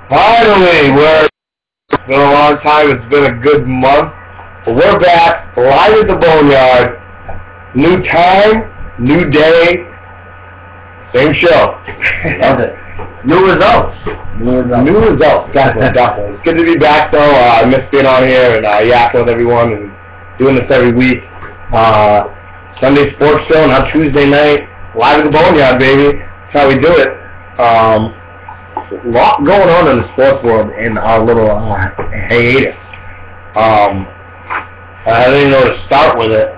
Finally, it's been a long time. It's been a good month. But we're back, live at the Boneyard. New time, new day, same show. Love it. New results. New results, definitely. It's good to be back, though. I miss being on here and yakking with everyone and doing this every week. Sunday sports show, now Tuesday night, live at the Boneyard, baby. That's how we do it. A lot going on in the sports world in our little hiatus. I don't even know where to start with it.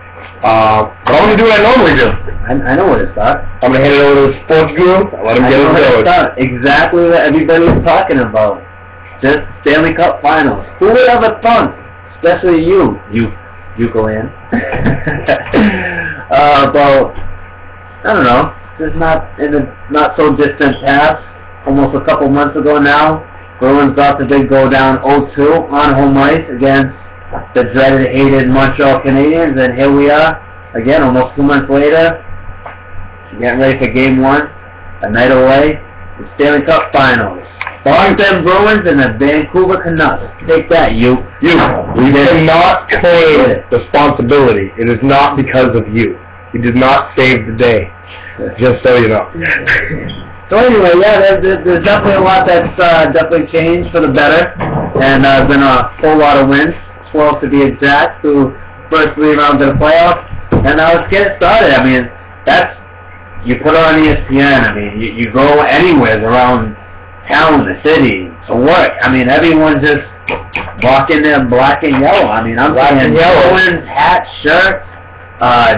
But I'm going to do what I normally do. I know where to start. I'm going to hand it over to the sports guru. Let him get it going. Exactly what everybody's talking about. Just Stanley Cup Finals. Who would have thought? Especially you go-in. About, I don't know, just not in the not so distant past. Almost a couple months ago now, Bruins got the big go down 0-2 on home ice against the dreaded, hated Montreal Canadiens, and here we are again, almost 2 months later, getting ready for Game 1, a night away, the Stanley Cup Finals. Boston Bruins and the Vancouver Canucks. Take that, you. We cannot claim responsibility. It is not because of you. You did not save the day. Just so you know. So anyway, yeah, there's definitely a lot that's definitely changed for the better, and been a whole lot of wins, 12 to be exact, through first 3 rounds of the playoffs, and now let's get it started. I mean, you put it on ESPN, I mean, you go anywhere around town, the city, to work. I mean, everyone's just walking there black and yellow. I mean, I'm seeing Bruins, hats, shirts,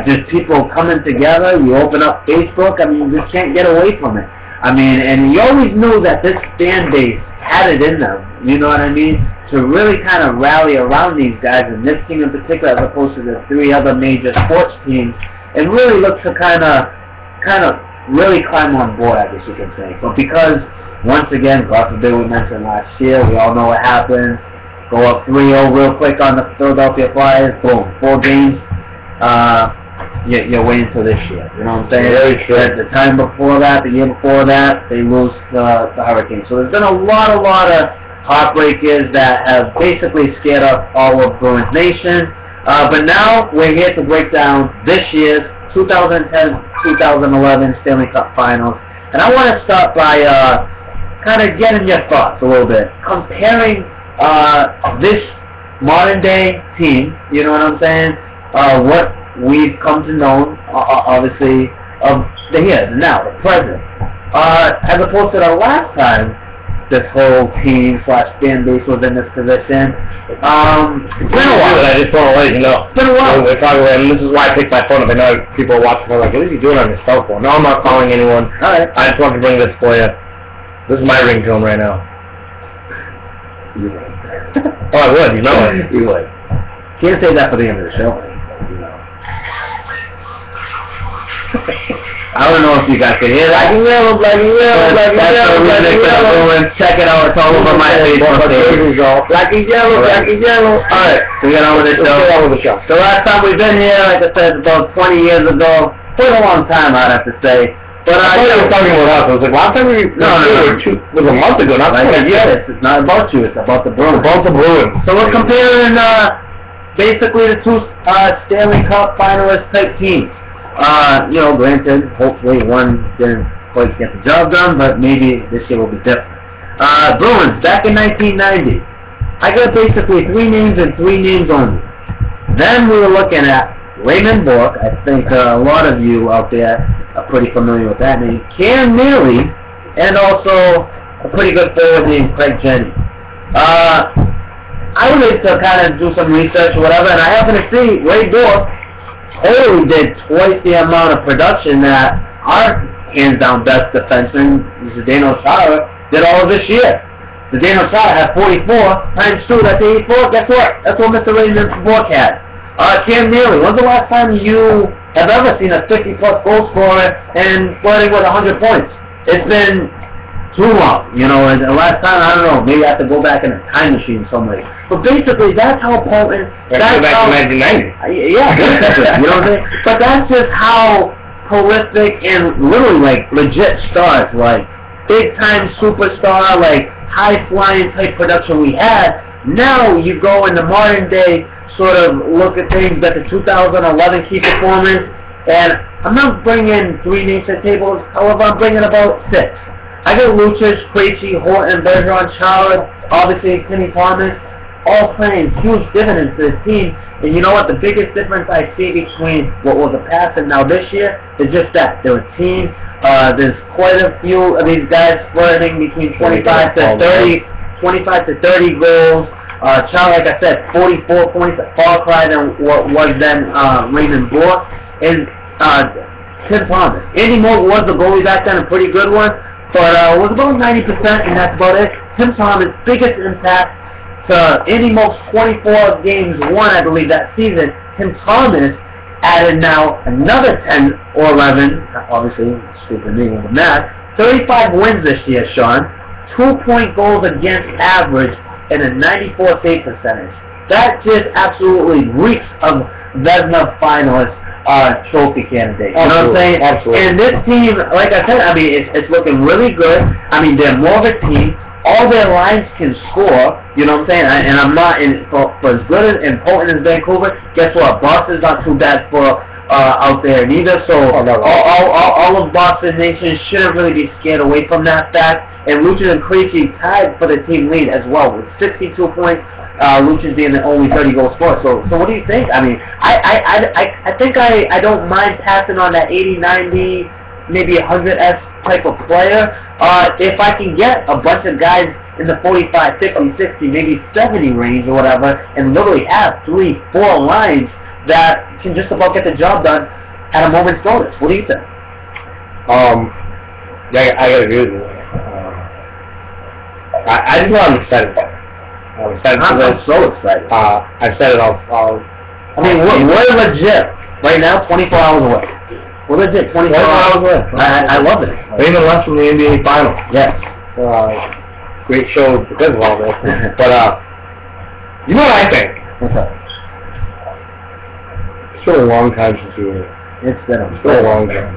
just people coming together. You open up Facebook, I mean, you just can't get away from it. I mean, and you always knew that this fan base had it in them, you know what I mean, to really kind of rally around these guys, and this team in particular, as opposed to the 3 other major sports teams, and really look to kind of really climb on board, I guess you can say. But because, once again, God forbid we mentioned last year, we all know what happened, go up 3-0 real quick on the Philadelphia Flyers, boom, 4 games, you're waiting until this year, you know what I'm saying? Very true. At the time before that, the year before that, they lose the Hurricanes. So there's been a lot of heartbreakers that have basically scared up all of Bruins Nation. But now we're here to break down this year's 2010-2011 Stanley Cup Finals. And I want to start by kind of getting your thoughts a little bit, comparing this modern day team, you know what I'm saying, what we've come to know, obviously, of the here, the now, the present, as opposed to the last time this whole team / fan base was in this position. It's been a while. I just want to let you know. It's been a while. And this is why I picked my phone up. I know people are watching. They're like, what are you doing on your cell phone? No, I'm not calling anyone. All right. I just want to bring this for you. This is my ringtone right now. You would. Oh, I would. You know it. You would. Can't say that for the end of the show. You know. I don't know if you guys can hear that. Black and yellow. Check it out. It's all over my Facebook page. Black and yellow. Alright, so we get on with the show. The last time we've been here, like I said, about 20 years ago. Quite a long time, I'd have to say. But I thought you were talking about us. I was like, last time we was a month ago, not 20 years. It's not about you, it's about the Bruins. About the Bruins. So we're comparing basically the 2 Stanley Cup finalist type teams. You know, granted, hopefully one didn't quite get the job done, but maybe this year will be different. Bruins, back in 1990, I got basically 3 names and 3 names only. Then we were looking at Raymond Bourque. I think a lot of you out there are pretty familiar with that name. Cam Neely, and also a pretty good forward named Craig Jennings. I wanted to kind of do some research or whatever, and I happened to see Ray Bourque only did twice the amount of production that our hands-down best defenseman, Zdeno Chara, did all of this year. Zdeno Chara had 44 times 2, that's 84. Guess what? That's what Mr. Raymond Bourque had. Cam Neely, when's the last time you have ever seen a 50-plus goal scorer and flirting with 100 points? It's been too long, you know, and the last time, I don't know, maybe I have to go back in a time machine somewhere. But basically, that's how potent... That's back to 1990. Yeah, you know what I'm saying? But that's just how prolific and literally, like, legit stars, like big-time superstar, like high-flying type production we had. Now you go in the modern day, sort of look at things like the 2011 key performance, and I'm not bringing 3 names to the table. However, I'm bringing about 6. I got Lucic, Krejci, Horton, Bergeron, Charlotte, obviously Kenny Thomas, all playing huge dividends to the team. And you know what? The biggest difference I see between what was the past and now this year is just that. They're a team. There's quite a few of these guys flirting between 25 to 30 goals. Charlotte, like I said, 44 points, a far cry than what was then Raymond Bourque. And Tim Thomas. Andy Moore was the goalie back then, a pretty good one, but was about 90%, and that's about it. Tim Thomas' biggest impact to Andy Moore's 24 games won, I believe, that season. Tim Thomas added now another 10 or 11, obviously, stupid me with the math, 35 wins this year, Sean. 2-point goals against average and a 94 save percentage. That just absolutely reeks of Vezina finalist trophy candidate. You know what I'm saying? Absolutely. And this team, like I said, I mean, it's looking really good. I mean, they're more of a team. All their lines can score. You know what I'm saying? And I'm not for as good and potent as Vancouver. Guess what? Boston's not too bad for out there neither. So all of Boston Nation shouldn't really be scared away from that fact. And Lucic and Krejci tied for the team lead as well with 62 points. Lucic being the only 30-goal scorer. So what do you think? I mean, I think I don't mind passing on that 80, 90, maybe 100S type of player. If I can get a bunch of guys in the 45, 50, 60, maybe 70 range or whatever, and literally have 3, 4 lines that can just about get the job done at a moment's notice. What do you think? Yeah, I gotta agree with you. I just know I'm excited about it. I'm so excited. I said it. I'll I mean, we're legit right now. 24 hours away. We're legit 24 hours away. I love it. We're even less from the NBA Finals. Yes. Great show because of all this. But you know what I think? What's up? It's been a long time since we were here. It's been a long time.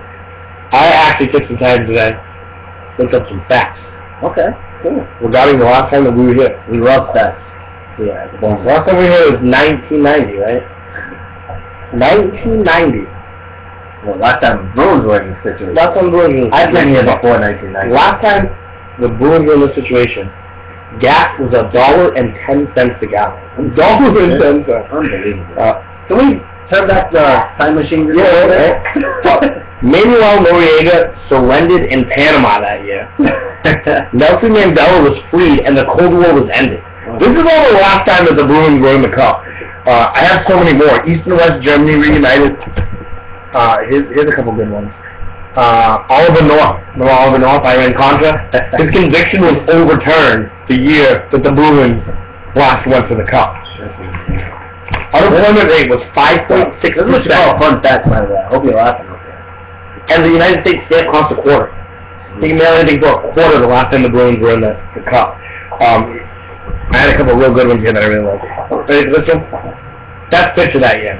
I actually took some time today to look up some facts. Okay. Cool. Regarding the last time that we were here. We love that. Yeah. The last time we were here was 1990, right? 1990. Well, last time the Bruins were in this situation. Last time the Bruins were I've been here before 1990. Last time the Bruins were in this situation, gas was $1.10 a gallon. $1.10. Unbelievable. Can we turn back the time machine? Yeah, right. Manuel Noriega surrendered in Panama that year. Nelson Mandela was freed, and the Cold War was ended. This is all the last time that the Bruins were in the Cup. I have so many more. East and West Germany reunited. Here's a couple good ones. Oliver North. Remember Oliver North, Iran Contra? His conviction was overturned the year that the Bruins last went to the Cup. Unemployment rate was 5.6%. This is what you call a fun fact, by the way. I hope you're laughing okay. And the United States stamp cost a quarter. They can mail anything for a quarter the last time the Bruins were in the Cup. I had a couple of real good ones here that I really liked. Ready for this one? Best picture that year.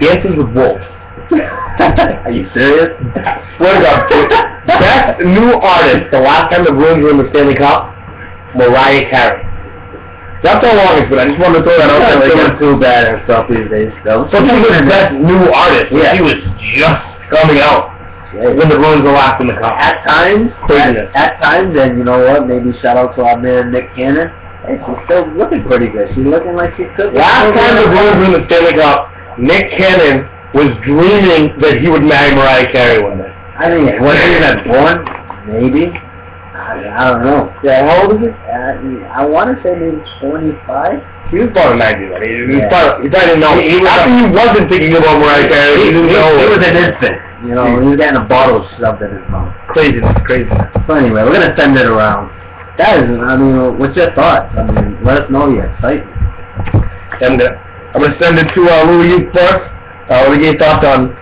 Dances with Wolves. Are you serious? Swear to God. Best new artist the last time the Bruins were in the Stanley Cup, Mariah Carey. That's the longest, but I just wanted to throw that out there. They're not too bad and stuff these days, though. So she was best new artist. Yeah. She was just coming out when the Bruins were last in the Cup. At times, and you know what? Maybe shout out to our man Nick Cannon. Hey, she's still looking pretty good. She's looking like she could. Last time the Bruins were in the Stanley Cup, Nick Cannon was dreaming that he would marry Mariah Carey one day. I mean, was he even born? Maybe. I don't know. Yeah, how old is he? I want to say maybe 25. He was born in 90, right? He probably didn't know. He wasn't thinking about Mariah Carey. He didn't know. He was an infant. You know, he was getting a bottle shoved in his mouth. Craziness. So anyway, we're going to send it around. That is, I mean, what's your thoughts? I mean, let us know your excitement. And I'm going to send it to Louis Youth first. What are your thoughts on...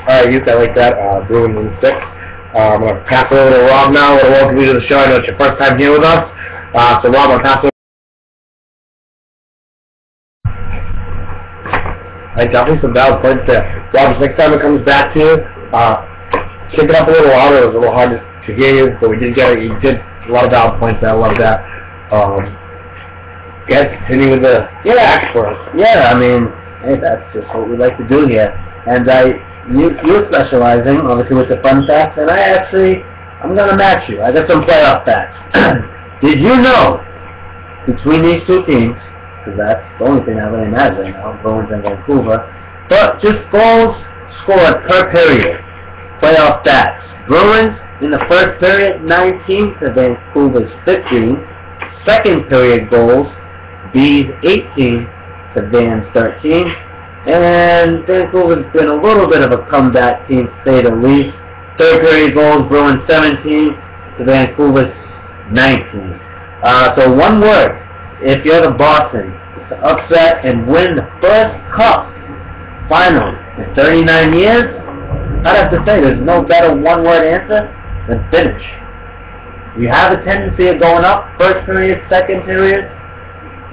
Alright, Youth, I like that. Bruins in 6. I'm going to pass it over to Rob now. I want to welcome you to the show. I know it's your first time here with us. So Rob, I'll pass it over. Definitely some valid points there. Rob, next time it comes back to you, shake it up a little louder. It was a little hard to hear you, but we did get it. You did a lot of valid points there. I love that. Guys, continue with the act for us. Yeah, I mean, hey, that's just what we like to do here. And you're specializing, obviously, with the fun facts, and I'm going to match you. I got some playoff facts. Did you know, between these two teams, because that's the only thing I really matters right now, Bruins and Vancouver, but just goals scored per period, playoff stats. Bruins, in the first period, 19 to Vancouver's 15. Second period goals, B's 18 to Van's 13. And Vancouver's been a little bit of a comeback team, to say the least. Third period goals, Bruins 17 to Vancouver's 19. So one word, if you're the Boston, to upset and win the first cup final in 39 years, I'd have to say there's no better one-word answer than finish. You have a tendency of going up first period, second period.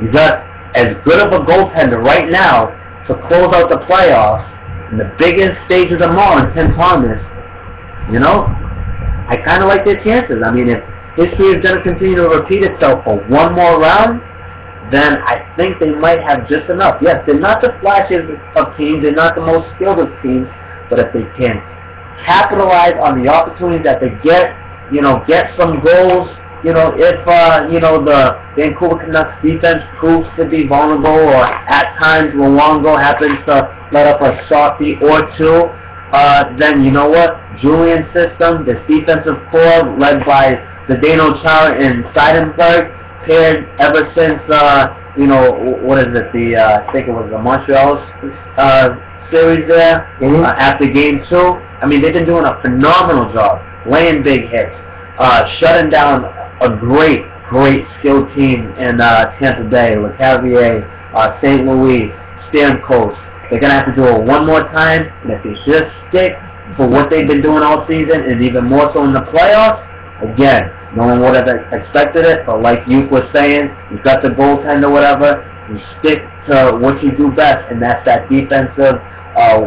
You got as good of a goaltender right now to close out the playoffs in the biggest stage of them all in Tim Thomas. You know, I kind of like their chances. I mean, if history is going to continue to repeat itself for one more round, then I think they might have just enough. Yes, they're not the flashiest of teams, they're not the most skilled of teams, but if they can capitalize on the opportunities that they get, get some goals, if, the Vancouver Canucks defense proves to be vulnerable, or at times Luongo happens to let up a softie or two, then you know what? Julian's system, this defensive core led by Zdeno Chara and Seidenberg, paired ever since, what is it, I think it was the Montreal series there, after Game 2. I mean, they've been doing a phenomenal job, laying big hits, shutting down a great skilled team in Tampa Bay, with Cavier, St. Louis, Stamkos. They're going to have to do it one more time, and if they just stick for what they've been doing all season, and even more so in the playoffs, again, no one would have expected it, but like you was saying, you've got the goaltender, whatever, you stick to what you do best, and that's that defensive,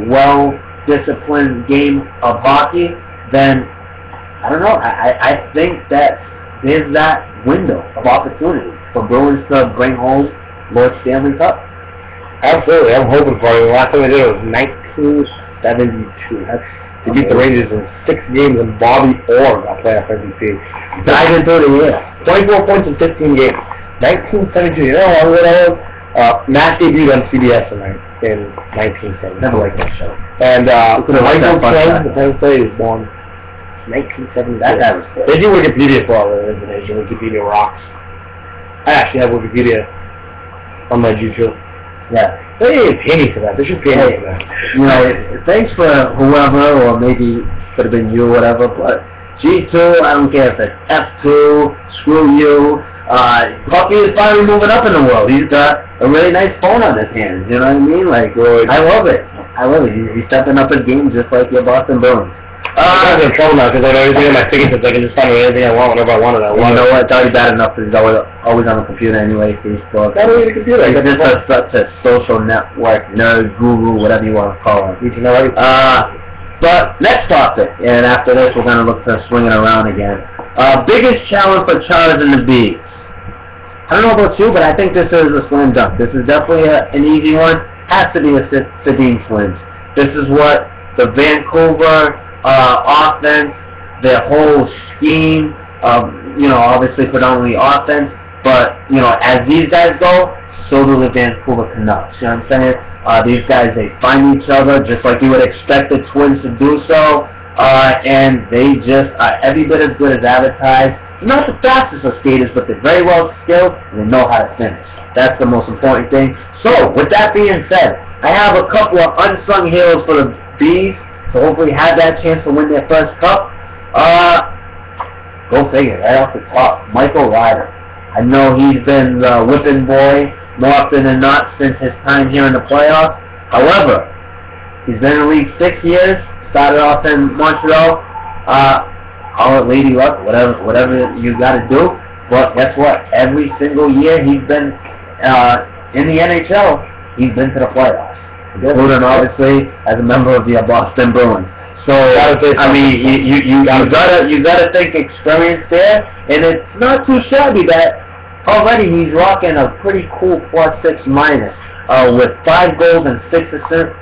well-disciplined game of hockey, then, I don't know, I think that there's that window of opportunity for Bruins to bring home Lord Stanley Cup. Absolutely, I'm hoping for it. The last time they did it was 1972. They beat the Rangers in 6 games, and Bobby Orr got playoff MVP. Dive into the year. 24 points in 15 games. 1972. You know how long that was? Matt debuted on CBS in 1970. Never liked that show. And Michael King, the Penn State, was born 1970. That guy was good. They do Wikipedia for all the information. Wikipedia rocks. I actually have Wikipedia on my YouTube. Yeah. They didn't pay me for that. They should pay me for that. Thanks for whoever, or maybe could have been you or whatever, but G2, I don't care if it's F2, screw you. Puppy is finally moving up in the world. He's got a really nice phone on his hands, you know what I mean? Like, I love it. He's stepping up his game just like your Boston Bruins. I'm in trouble now because I know everything in my fingertips. I can just find anything I want whenever I want it. You know what? It's already bad enough because he's always on the computer anyway, Facebook. Not only the computer. He's just such a social network nerd, guru, whatever you want to call him. But next topic, and after this we're going to look to swing it around again. Biggest challenge for Chargers and the Bees. I don't know about you, but I think this is a slam dunk. This is definitely an easy one. Has to be a Sedin Twins. This is what the Vancouver offense, their whole scheme, obviously predominantly offense, but, as these guys go, so do the Vancouver Canucks. You know what I'm saying? These guys, they find each other just like you would expect the Twins to do so, and they just are every bit as good as advertised. Not the fastest of skaters, but they're very well skilled, and they know how to finish. That's the most important thing. So, with that being said, I have a couple of unsung heroes for the Bees, to hopefully have that chance to win their first cup. Go figure, right off the top, Michael Ryder. I know he's been the whipping boy more often than not since his time here in the playoffs. However, he's been in the league 6 years, started off in Montreal. Call it lady luck, whatever you got to do. But guess what? Every single year he's been in the NHL, he's been to the playoffs. including obviously as a member of the Boston Bruins. So I mean, you gotta think experience there, and it's not too shabby that already he's rocking a pretty cool +6 minus with 5 goals and 6 assists,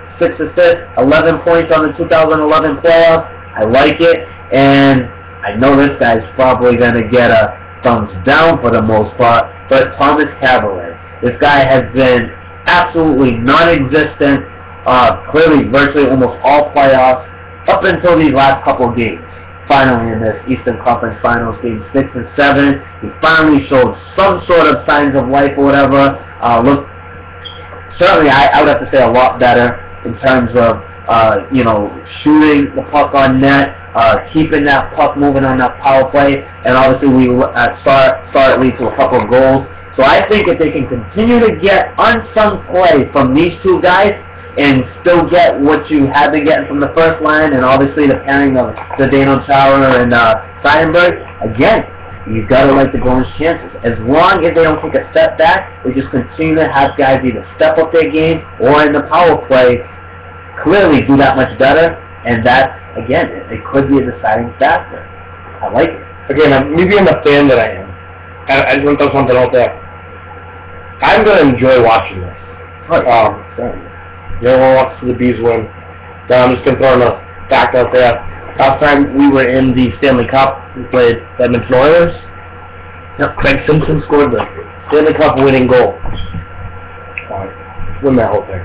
11 points on the 2011 playoffs. I like it, and I know this guy's probably gonna get a thumbs down for the most part, but Thomas Cavalier, this guy has been absolutely non-existent, clearly virtually almost all playoffs, up until these last couple of games. Finally in this Eastern Conference Finals, game 6 and 7, he finally showed some sort of signs of life or whatever. Look, certainly I would have to say a lot better in terms of, shooting the puck on net, keeping that puck moving on that power play, and obviously we saw it lead to a couple of goals. So I think if they can continue to get unsung play from these two guys and still get what you have been getting from the first line, and obviously the pairing of Zdeno Chara and Seidenberg, again, you've got to like the Bruins' chances. As long as they don't take a step back, they just continue to have guys either step up their game or in the power play clearly do that much better, and that, again, it could be a deciding factor. I like it. Again, me being the fan that I am, I just want to throw something out there. I'm going to enjoy watching this. We'll watch the Bees win. I'm just going to throw a fact out there. Last time we were in the Stanley Cup, we played Edmonton Oilers. Craig Simpson scored the Stanley Cup winning goal. Win that whole thing.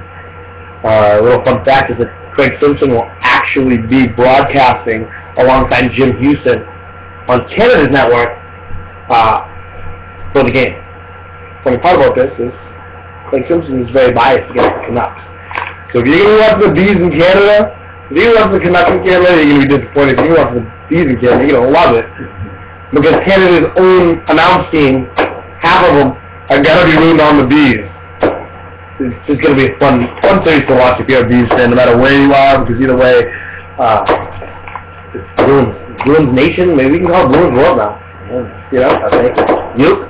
A little fun fact is that Craig Simpson will actually be broadcasting alongside Jim Houston on Canada's network for the game. Funny part about this is Craig Simpson is very biased against the Canucks. So if you're going to watch the Bees in Canada, if you're going to watch the Canucks in Canada, you're going to be disappointed. If you're going to watch the Bees in Canada, you're going to love it. Because Canada's own announce team, half of them are going to be rooting on the Bees. It's just going to be a fun series to watch if you're a Bees fan, no matter where you are, because either way, it's Bruins Nation. Maybe we can call it Bruins World now. You know, I think. You?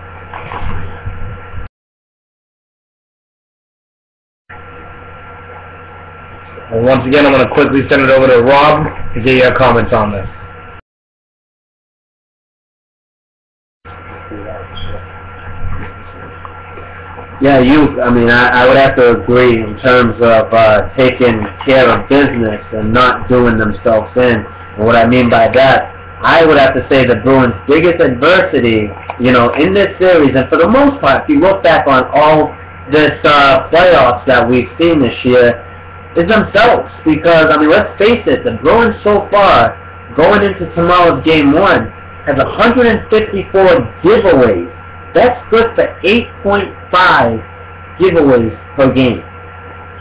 And once again, I'm going to quickly send it over to Rob to get your comments on this. Yeah, I would have to agree in terms of taking care of business and not doing themselves in. And what I mean by that, I would have to say the Bruins' biggest adversity, in this series, and for the most part, if you look back on all this playoffs that we've seen this year, is themselves. Because, let's face it, the Bruins so far, going into tomorrow's Game 1, has 154 giveaways. That's good for 8.5 giveaways per game. It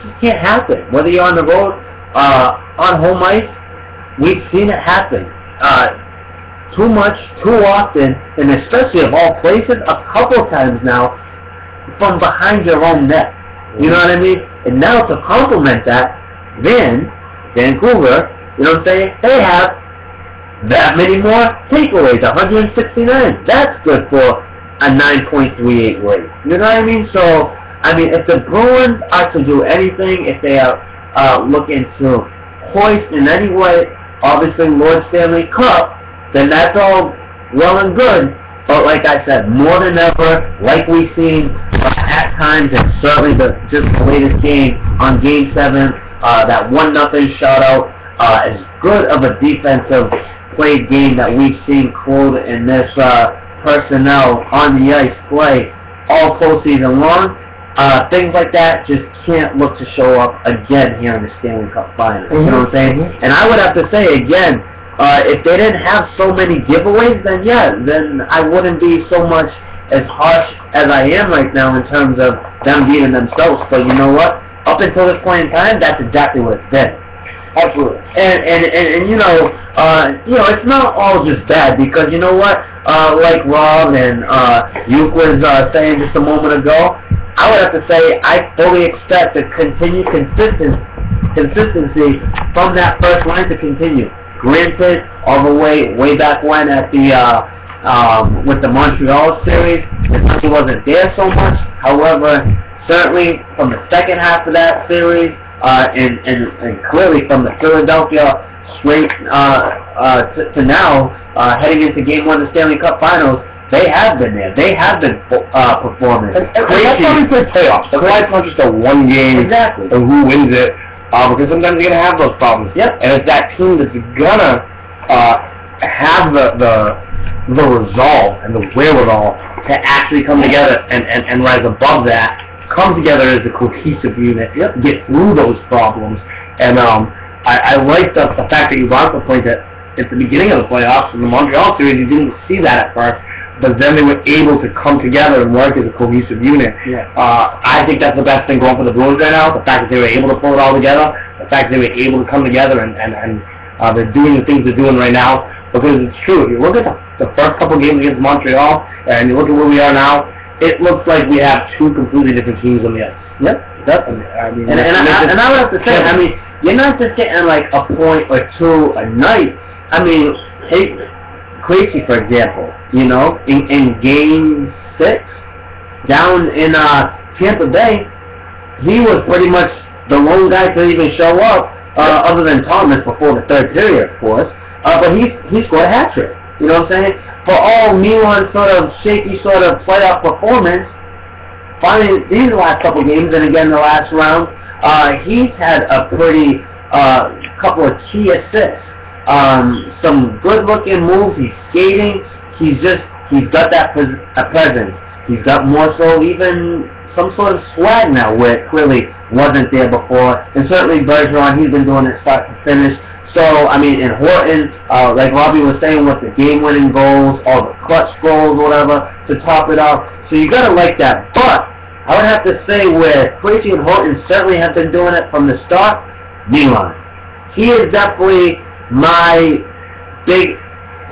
just can't happen. Whether you're on the road, on home ice, we've seen it happen. Too much, too often, and especially of all places, a couple times now, from behind your own net. You know what I mean? And now to complement that, then Vancouver, they have that many more takeaways, 169. That's good for a 9.38 rate. You know what I mean? So, if the Bruins are to do anything, if they are looking to hoist in any way, obviously Lord Stanley Cup, then that's all well and good. But like I said, more than ever, like we've seen at times, and certainly just the latest game on Game 7, that 1-0 shutout, as good of a defensive played game that we've seen Claude and this personnel on the ice play all postseason long. Things like that just can't look to show up again here in the Stanley Cup Finals. You know what I'm saying? And I would have to say again, if they didn't have so many giveaways, then I wouldn't be so much as harsh as I am right now in terms of them beating themselves. But you know what? Up until this point in time, that's exactly what it's been. Absolutely. And it's not all just bad, because you know what? Like Rob and Yack was saying just a moment ago, I would have to say I fully expect the continued consistency from that first line to continue. Granted, all the way back when at the with the Montreal series, it wasn't there so much. However, certainly from the second half of that series and clearly from the Philadelphia straight to now, heading into Game 1 of the Stanley Cup Finals, they have been there. They have been performing. And that's why we play playoffs. That's why it's not just a one game Exactly. and who wins it, because sometimes you're going to have those problems. Yep. And it's that team that's going to have the resolve and the wherewithal to actually come together and rise above that, come together as a cohesive unit, get through those problems. And I like the fact that you brought up the point that at the beginning of the playoffs in the Montreal series, you didn't see that at first, but then they were able to come together and work as a cohesive unit. Yeah. I think that's the best thing going for the Bruins right now, the fact that they were able to pull it all together, the fact that they were able to come together and they're doing the things they're doing right now, because it's true. If you look at the first couple games against Montreal, and you look at where we are now, it looks like we have two completely different teams on the ice. Yep, definitely. I mean, and I would have to say, I mean, you're not just getting like a point or two a night. I mean, take Krejci, for example, you know, in Game 6, down in Tampa Bay, he was pretty much the lone guy to even show up, other than Thomas before the third period, of course. But he scored a hat-trick, you know what I'm saying? For all Milan's sort of shaky sort of playoff performance, finally these last couple games, and again the last round, he's had a pretty couple of key assists. Some good-looking moves. He's skating. He's got that presence. He's got more so even some sort of swag now, where it clearly wasn't there before. And certainly Bergeron, he's been doing it start to finish. So, I mean, in Horton, like Robbie was saying, with the game-winning goals, all the clutch goals, whatever, to top it off. So you gotta like that. But I would have to say where Krejci and Horton certainly have been doing it from the start, Milan. He is definitely my big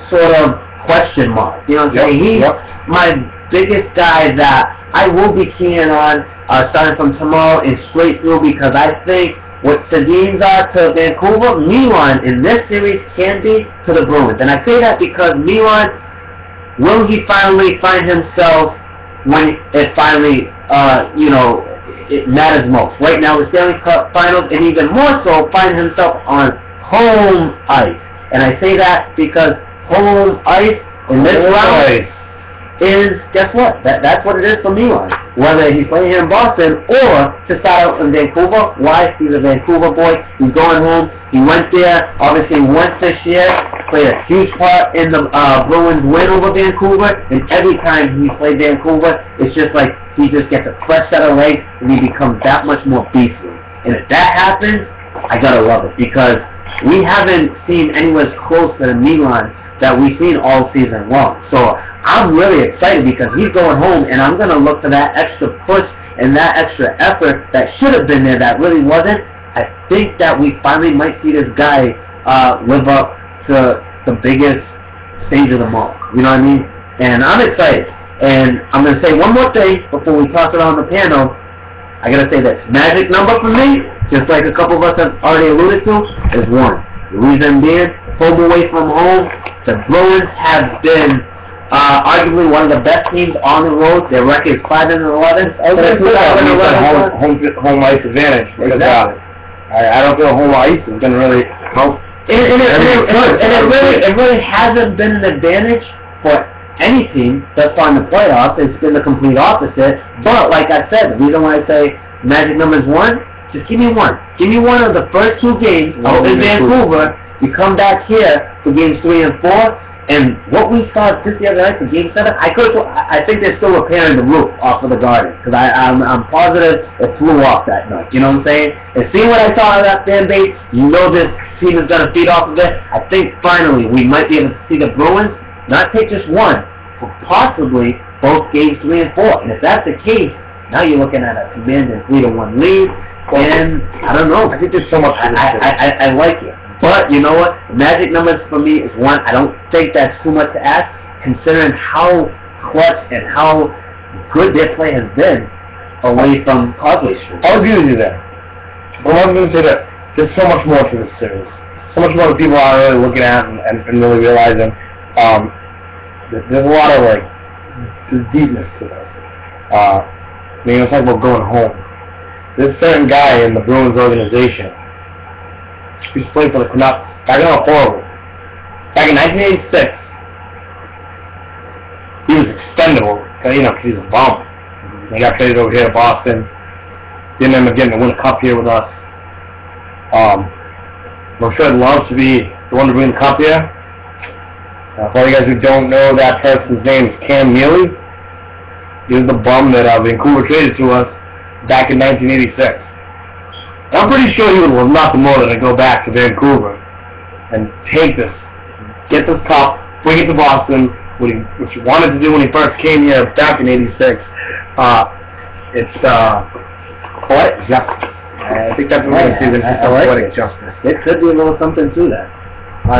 sort of question mark. You know what I'm saying? He's my biggest guy that I will be keying on starting from tomorrow and straight through, because I think what Sedin's are to Vancouver, Milan in this series can be to the Bruins. And I say that because Milan, will he finally find himself when it finally, you know, it matters most? Right now, the Stanley Cup Finals, and even more so, find himself on home ice. And I say that because home ice in this round is, guess what? That's what it is for Milan. Whether he's playing here in Boston or to start out in Vancouver. Why? He's a Vancouver boy. He's going home. He went there, obviously once this year, played a huge part in the Bruins win over Vancouver, and every time he played Vancouver, it's just like he just gets a fresh set of legs and he becomes that much more beastly. And if that happens, I gotta love it, because we haven't seen anywhere close to the Milan that we've seen all season long. So I'm really excited because he's going home, and I'm going to look for that extra push and that extra effort that should have been there that really wasn't. I think that we finally might see this guy live up to the biggest stage of them all. You know what I mean? And I'm excited. And I'm going to say one more thing before we toss it on the panel. I got to say this. Magic number for me, just like a couple of us have already alluded to, is 1. The reason being, home away from home, the Bruins have been arguably one of the best teams on the road. Their record is 5-11. Home ice advantage. Exactly. I don't feel home ice is going to really help. It really hasn't been an advantage for any team thus far in the playoffs. It's been the complete opposite. But like I said, the reason why I say magic number is 1, just give me 1. Give me 1 of the first 2 games out in Vancouver. You come back here for games 3 and 4. And what we saw just the other night for Game 7, I think they're still repairing the roof off of the Garden, because I'm positive it flew off that night. You know what I'm saying? And seeing what I saw of that fan base, you know this team is going to feed off of it. I think finally we might be able to see the Bruins not take just 1, but possibly both games 3 and 4. And if that's the case, now you're looking at a commanding 3-1 lead. And I don't know. I think there's so much. I like it. But you know what? Magic numbers for me is 1. I don't think that's too much to ask, considering how clutch and how good their play has been away from Causeway Street. I'll agree with you there. But I'm going to say that there's so much more to this series. So much more that people are really looking at and really realizing. There's a lot of, there's deepness to this. I mean, it's like about going home. this certain guy in the Bruins organization, he's playing for the Canucks, back in horrible. Back in 1986, he was expendable, because he's a bum. He got traded over here to Boston. Didn't end up getting to win a cup here with us. I'm sure I'd love to be the one to win the cup here. For all you guys who don't know, that person's name is Cam Neely. He was the bum that Vancouver traded to us back in 1986. And I'm pretty sure he would love nothing more than to go back to Vancouver and take this, get this cup, bring it to Boston, which he wanted to do when he first came here back in '86. It's poetic justice. I think that's what we're going to see. It's poetic justice. It could be a little something to that.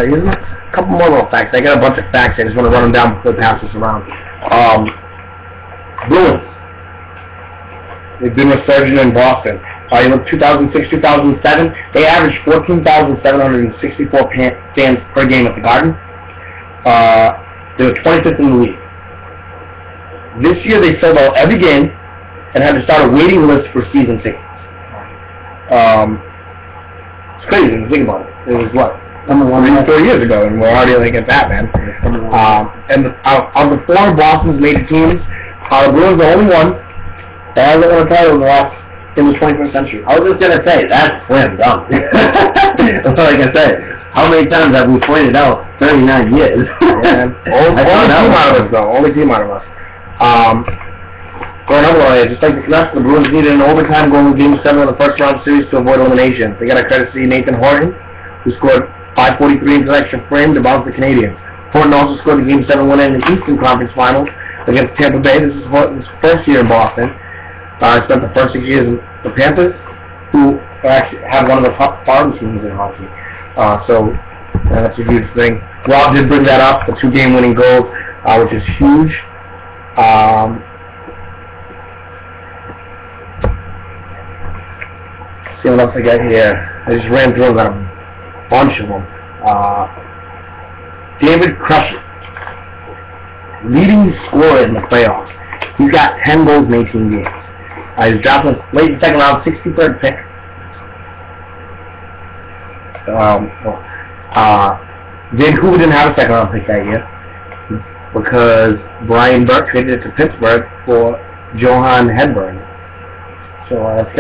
Here's a couple more little facts. I got a bunch of facts. I just want to run them down before we pass this around. Bruins. They've been resurgent in Boston. You look 2006, 2007, they averaged 14,764 fans per game at the Garden. They were 25th in the league. This year they sold out every game and had to start a waiting list for season tickets. It's crazy when you think about it. It was what? 4 years ago, and we're already like at that, man. And of the 4 Boston's major teams, the Bruins are the only one that hasn't won a title in the 21st century. I was just going to say, that's slam dunk. That's all I can say. How many times have we pointed out 39 years? Yeah, only team out of us, though. Only team out of us. Going over on it, just like the Canucks, the Bruins needed an overtime goal in Game 7 of the first-round series to avoid elimination. They got a courtesy Nathan Horton, who scored 5:43 into extra frame to bounce the Canadiens. Horton also scored the Game 7 winner in the Eastern Conference Finals against Tampa Bay. This is Horton's first year in Boston. Spent the first 6 years in the Panthers, who actually have one of the top farm teams in hockey. So that's a huge thing. Rob did bring that up, the 2 game winning goals, which is huge. See what else I got here. I just ran through about a bunch of them. David Crusher, leading scorer in the playoffs. He's got 10 goals in 18 games. He's drafted late in the second round, 63rd pick. Vancouver didn't have a second round pick that year because Brian Burke traded it to Pittsburgh for Johan Hedberg. So that's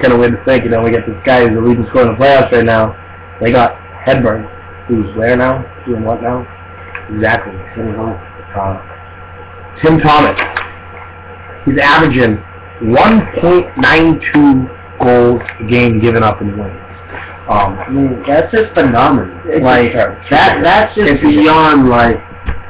kind of weird to think. We got this guy who's the leading scorer in the playoffs right now. They got Hedberg, who's where now? Doing what now? Exactly. Tim Thomas. He's averaging 1.92 goals a game given up in wins. I mean, that's just phenomenal. That's just beyond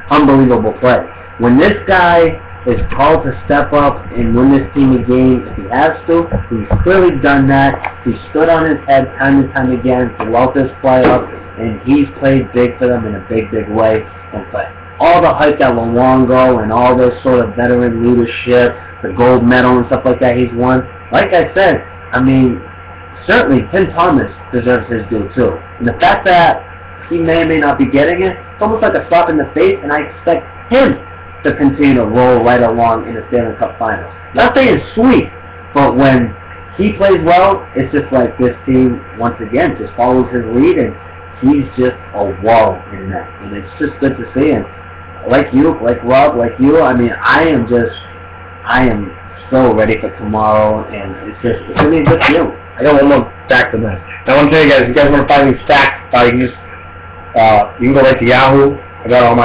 unbelievable play. When this guy is called to step up and win this team a game, if he has to, he's clearly done that. He stood on his head time and time again throughout this playoff, and he's played big for them in a big, big way. And for all the hype that Luongo and all this sort of veteran leadership, the gold medal and stuff like that he's won, like I said, I mean, certainly Tim Thomas deserves his due too. And the fact that he may or may not be getting it, it's almost like a slap in the face, and I expect him to continue to roll right along in the Stanley Cup Finals. Not saying it's sweet, but when he plays well, it's just like this team, once again, just follows his lead, and he's just a wall in that. And it's just good to see. And like you, like Rob, like you, I mean, I am so ready for tomorrow, and it's going to be a good deal. I got one more fact on this. I want to tell you guys, if you guys want to find these facts, you can go right to Yahoo. I got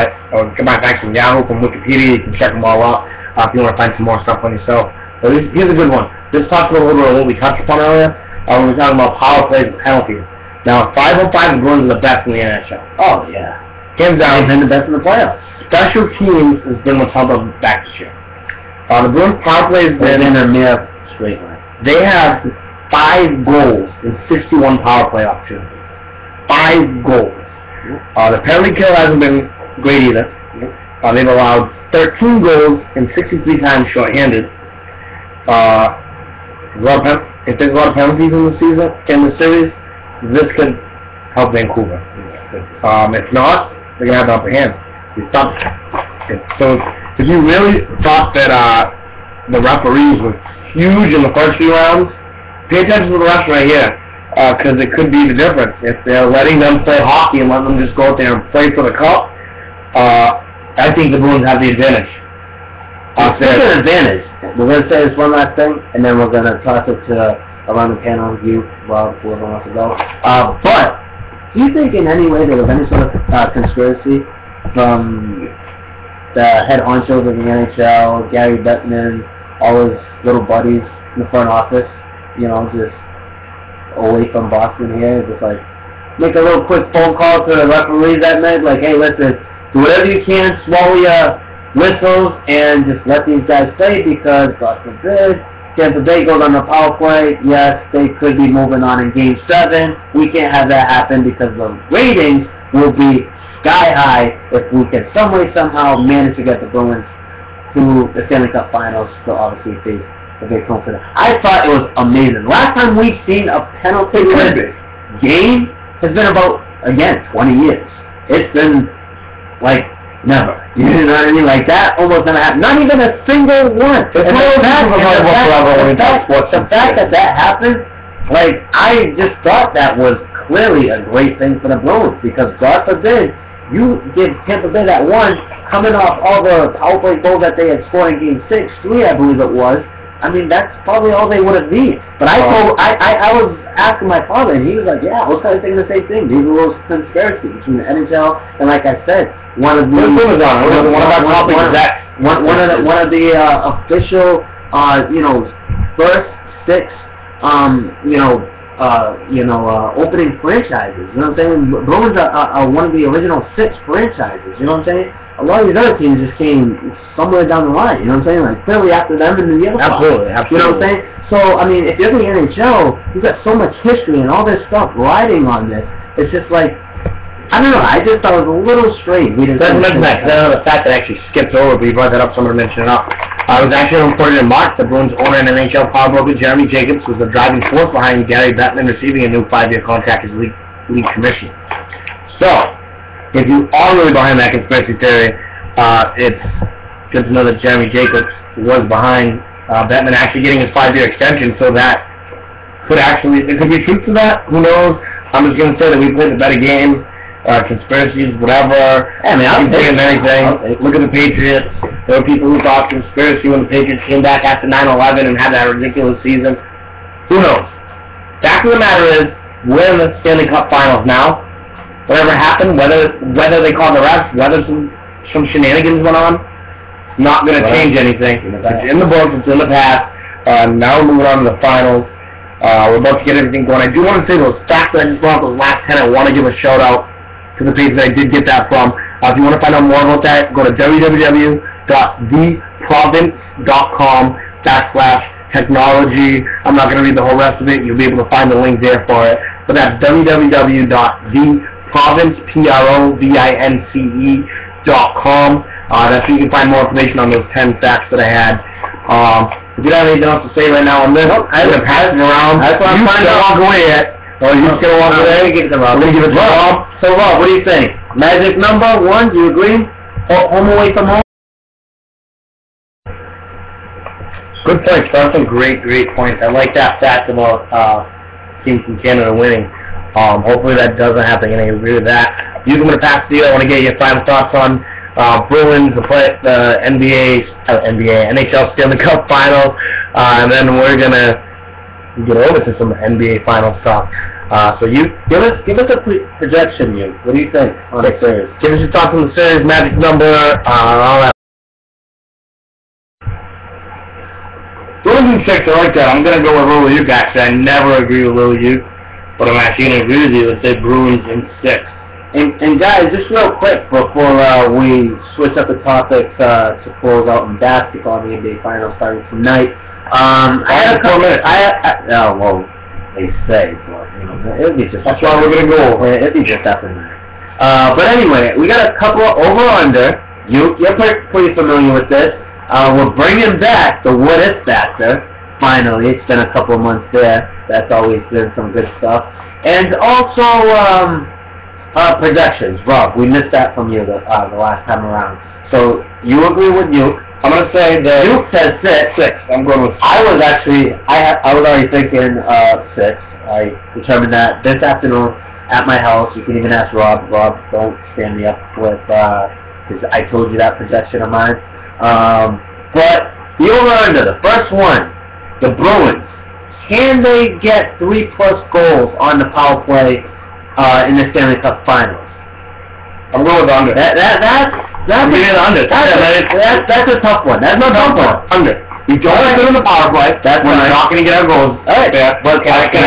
get my facts from Yahoo, from Wikipedia. You can check them all out if you want to find some more stuff on yourself. But here's a good one. This talks a little bit about what we touched upon earlier when we were talking about power plays and penalties. Now, 5-on-5, the Bruins are the best in the NHL. Oh, yeah. Hands down. They've been the best in the playoffs. Special teams has been what's held them back this year. The Bruins power play has been in a mere straight line. They have 5 goals in 61 power play opportunities. 5 goals. The penalty kill hasn't been great either. They've allowed 13 goals and 63 times shorthanded. If there's a lot of penalties in the series, this could help Vancouver. If not, they're gonna have the upper hand. So if you really thought that the referees were huge in the first few rounds, pay attention to the rest right here, because it could be the difference. If they're letting them play hockey and letting them just go out there and play for the cup, I think the Bruins have the advantage. Speaking of advantage, we're going to say this one last thing, and then we're going to toss it to around the panel, you, Rob, whoever wants to go. But do you think in any way there was any sort of conspiracy from the head honchos of the NHL, Gary Bettman, all his little buddies in the front office, you know, just away from Boston here, just like make a little quick phone call to the referees that night, like, hey, listen, do whatever you can, swallow your whistles, and just let these guys play because, God forbid, Tampa Bay goes on the power play. Yes, they could be moving on in Game 7. We can't have that happen because the ratings will be sky high if we can some way, somehow manage to get the Bruins to the Stanley Cup Finals to obviously face the big confidence. I thought it was amazing. Last time we've seen a penalty-less game has been about, again, 20 years. It's been, like, never. You know what I mean? Like, that almost never happened. Not even a single one. The fact that that happened, like, I just thought that was clearly a great thing for the Bruins because, God forbid, you give Tampa Bay that one, coming off all the power play goals that they had scored in Game 6, 3 I believe it was. I mean, that's probably all they would have needed. But I was asking my father, and he was like, yeah, I was kind of thinking the same thing. Maybe a little conspiracy between the NHL and, like I said, one of the official, you know, first 6, opening franchises. You know what I'm saying? Bruins are one of the original 6 franchises. You know what I'm saying? A lot of these other teams just came somewhere down the line. You know what I'm saying? Like clearly after them and the other. Absolutely. You know what I'm saying? So I mean, if you're the NHL, you've got so much history and all this stuff riding on this. It's just like, I don't know. I just thought it was a little strange. We didn't. The fact that I actually skipped over, but you brought that up. Someone mentioned it up. It was actually reported in March that Bruins owner and NHL power broker Jeremy Jacobs was the driving force behind Gary Bettman receiving a new 5-year contract as league commissioner. So, if you are really behind that conspiracy theory, it's good to know that Jeremy Jacobs was behind Bettman actually getting his 5-year extension. So that could actually, it could be truth to that. Who knows? I'm just going to say that we played the better game. Conspiracies, whatever. I mean, I'm saying anything. Look at the Patriots. There were people who thought conspiracy when the Patriots came back after 9/11 and had that ridiculous season. Who knows? Fact of the matter is, we're in the Stanley Cup Finals now. Whatever happened, whether they called the refs, whether some shenanigans went on, not going to change anything. It's in the books. It's in the past. Now we're moving on to the finals. We're about to get everything going. I do want to say those facts that I just brought up, those last 10, I want to give a shout out to the page that I did get that from. If you want to find out more about that, go to www.theprovince.com/technology. I'm not going to read the whole rest of it. You'll be able to find the link there for it. But that's www.theprovince.com. That's where you can find more information on those 10 facts that I had. If you don't have anything else to say right now on this, I'm going to pass it around. That's what I'm trying to walk away at. Oh, you're just going to walk away? We're going to give it to Rob. So, Rob, what do you think? Magic number 1, do you agree? Home away from home? Good points. That's some great points. I like that fact about teams from Canada winning. Hopefully that doesn't happen. I agree with that. I'm going to pass to you. I want to get your final thoughts on Bruins, the NHL Stanley Cup Finals, and then we're going to get over to some NBA Finals talk. So you give us a projection. What do you think on the series? Give us your thoughts on the series, magic number, all that. Bruins in 6, I like that. I'm going to go with Lil Uke, actually. I never agree with Lil Uke, but I'm actually going to agree with you and say Bruins in 6. And guys, just real quick before we switch up the topics to close out in basketball, the NBA Finals starting tonight. I had a couple minutes. Well, they say, but you know, it'll be just. That's why we're gonna go over. It'll be just after that. But anyway, we got a couple of over/under. You're pretty familiar with this. We're bringing back the what if factor. Finally, it's been a couple of months there. That's always been some good stuff. And also projections. Rob, we missed that from you the last time around. So you agree with you. I'm gonna say the Duke said 6. 6. I'm going with 6. I was actually, I was already thinking 6. I determined that this afternoon at my house. You can even ask Rob. Rob, don't stand me up with, because I told you that projection of mine. But the over-under, the first one, the Bruins. Can they get 3+ goals on the power play in the Stanley Cup Finals? I'm going with under. That's a tough one. That's a tough one. Under. We don't have to do the power play. That's We're not going to get our goals. All right. Yeah, but Can I get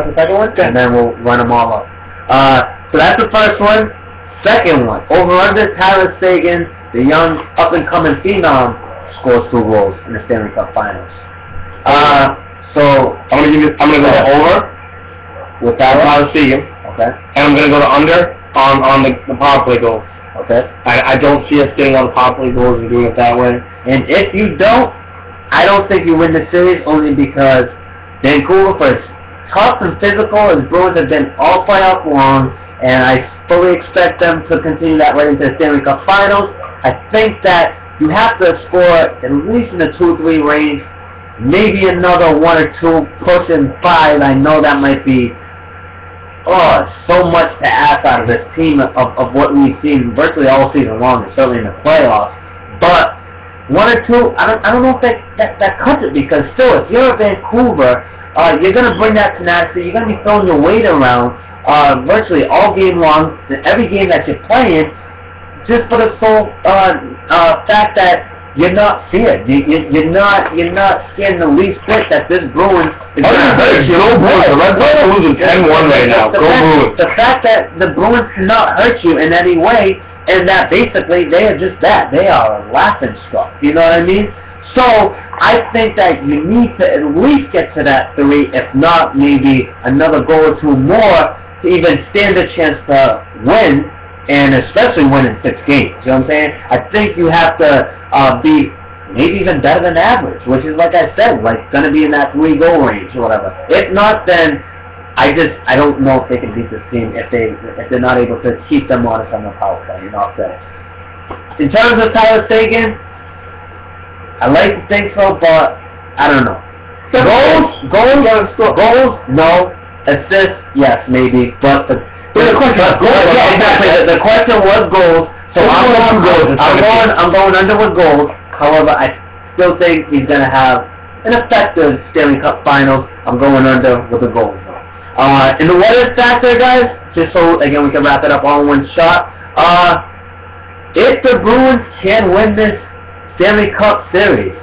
the second one? And then we'll run them all up. So that's the first one. Second one. Over-under, Tyler Seguin, the young up-and-coming phenom, scores 2 goals in the Stanley Cup Finals. So I'm gonna go over with Tyler Seguin. Okay. And I'm gonna go to under on the power play goals. Okay. I don't see us getting on the power play goals and doing it that way. And if you don't, I don't think you win the series, only because Vancouver, for as tough and physical as Bruins have been all playoff long, and I fully expect them to continue that right into the Stanley Cup Finals. I think that you have to score at least in the 2-3 range, maybe another 1 or 2, pushing 5. I know that might be so much to ask out of this team of what we've seen virtually all season long, and certainly in the playoffs. But 1 or 2, I don't know if that cuts it, because still, if you're at Vancouver, you're going to bring that tenacity. You're going to be throwing your weight around virtually all game long, in every game that you're playing, just for the sole fact that you're not feared. You're not scared in the least bit that this Bruins is going to hurt you. Go Bruins. The Red Sox are losing 10-1 right now. Go Bruins. The fact that the Bruins cannot hurt you in any way, and that basically they are just that. They are a laughing stock. You know what I mean? So I think that you need to at least get to that 3, if not maybe another goal or 2 more, to even stand a chance to win, and especially win in 6 games. You know what I'm saying? I think you have to be maybe even better than average, which is, like I said, like going to be in that 3-goal range or whatever. If not, then I don't know if they can beat this team if they're not able to keep them honest on the power play. You know what I'm saying? In terms of Tyler Seguin, I like to think so, but I don't know. Goals, no. Assists, yes, maybe. But the question was goals. So I'm going under with goals. However, I still think he's going to have an effective Stanley Cup Finals. I'm going under with the goals. In the what-if factor, guys, just so, again, we can wrap it up all in one shot. If the Bruins can win this Stanley Cup Series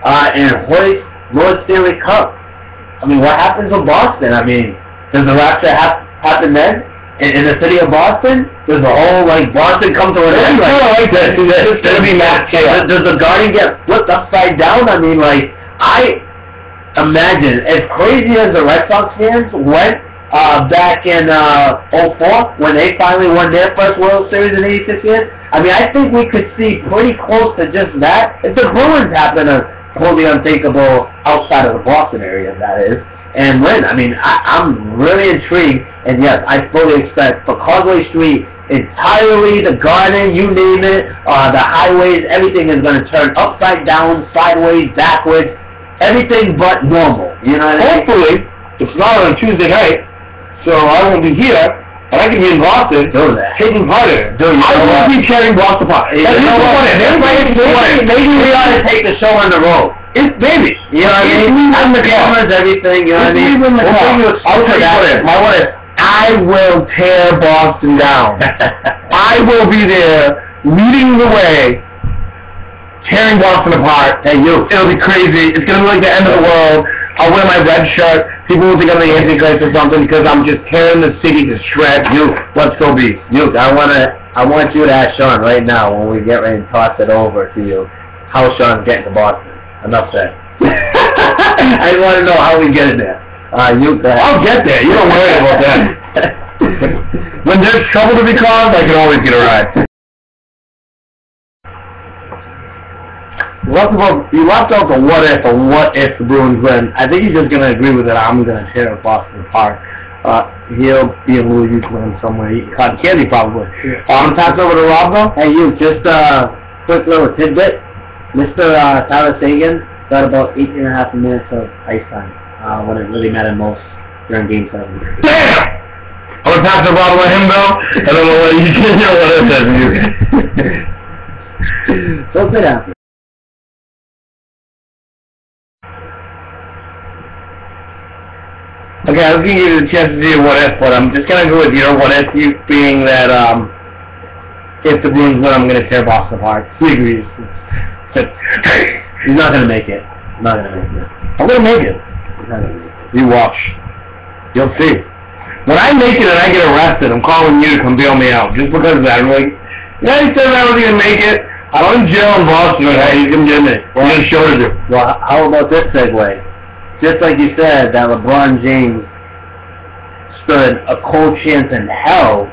and hoist Lord Stanley Cup, I mean, what happens with Boston? I mean, does the rapture happen then? In the city of Boston? Does the whole, Boston come to an end? It's going to be mass chaos. Does the Garden get flipped upside down? I mean, I imagine, as crazy as the Red Sox fans went back in 2004, when they finally won their first World Series in 86 years, I mean, I think we could see pretty close to just that if the Bruins happen to pull the unthinkable outside of the Boston area, that is, and win. I mean, I'm really intrigued, and yes, I fully expect for Causeway Street entirely, the Garden, you name it, the highways, everything is going to turn upside down, sideways, backwards, everything but normal. You know what I mean? Hopefully, it's not on a Tuesday night, so I won't be here, and I can be in Boston taking part in it. I will be cheering Boston Park. Maybe we ought to take the show on the road. Maybe. You know what I mean? I'm the cameras, everything, you know what I mean? I'll tell you what, my what if, I will tear Boston down. I will be there, leading the way, tearing Boston apart. Hey, you. It'll be crazy. It's going to be like the end of the world. I'll wear my red shirt. People will think I'm the Antichrist or something because I'm just tearing the city to shreds. You, let's go Beast. You, I want you to ask Sean right now when we get ready to toss it over to you how Sean's getting to Boston. Enough said. I just want to know how we get in there. I'll get there. You don't worry about that. When there's trouble to be caused, I can always get a ride. You left out the what if, or what if the Bruins win. I think he's just going to agree with it. I'm going to tear Boston apart. He'll be in Louis Vuitton somewhere. Cotton candy, probably. I'm going to pass over to Rob, though. Hey, you, just a quick little tidbit. Mr. Tyler Sagan got about 18.5 minutes of ice time when it really mattered most during Game 7. Damn! I'm going to pass the ball to him, though, and then we'll let you know what it says to you. So sit down. Okay, I was going to give you the chance to do your what if, but I'm just going to go with your what if, you being that if the Bruins win, I'm going to tear Boston apart. He agrees. He's not going to make it. Not going to make it. I'm going to make it. He's not going to make it. You watch. You'll see. When I make it and I get arrested, I'm calling you to come bail me out. Just because of that. I'm like, yeah, he said I was going to make it. I'm in jail in Boston. Hey, he's going to get me. Well, I'm going to show it to you. Well, how about this segue? Just like you said, that LeBron James stood a cold chance in hell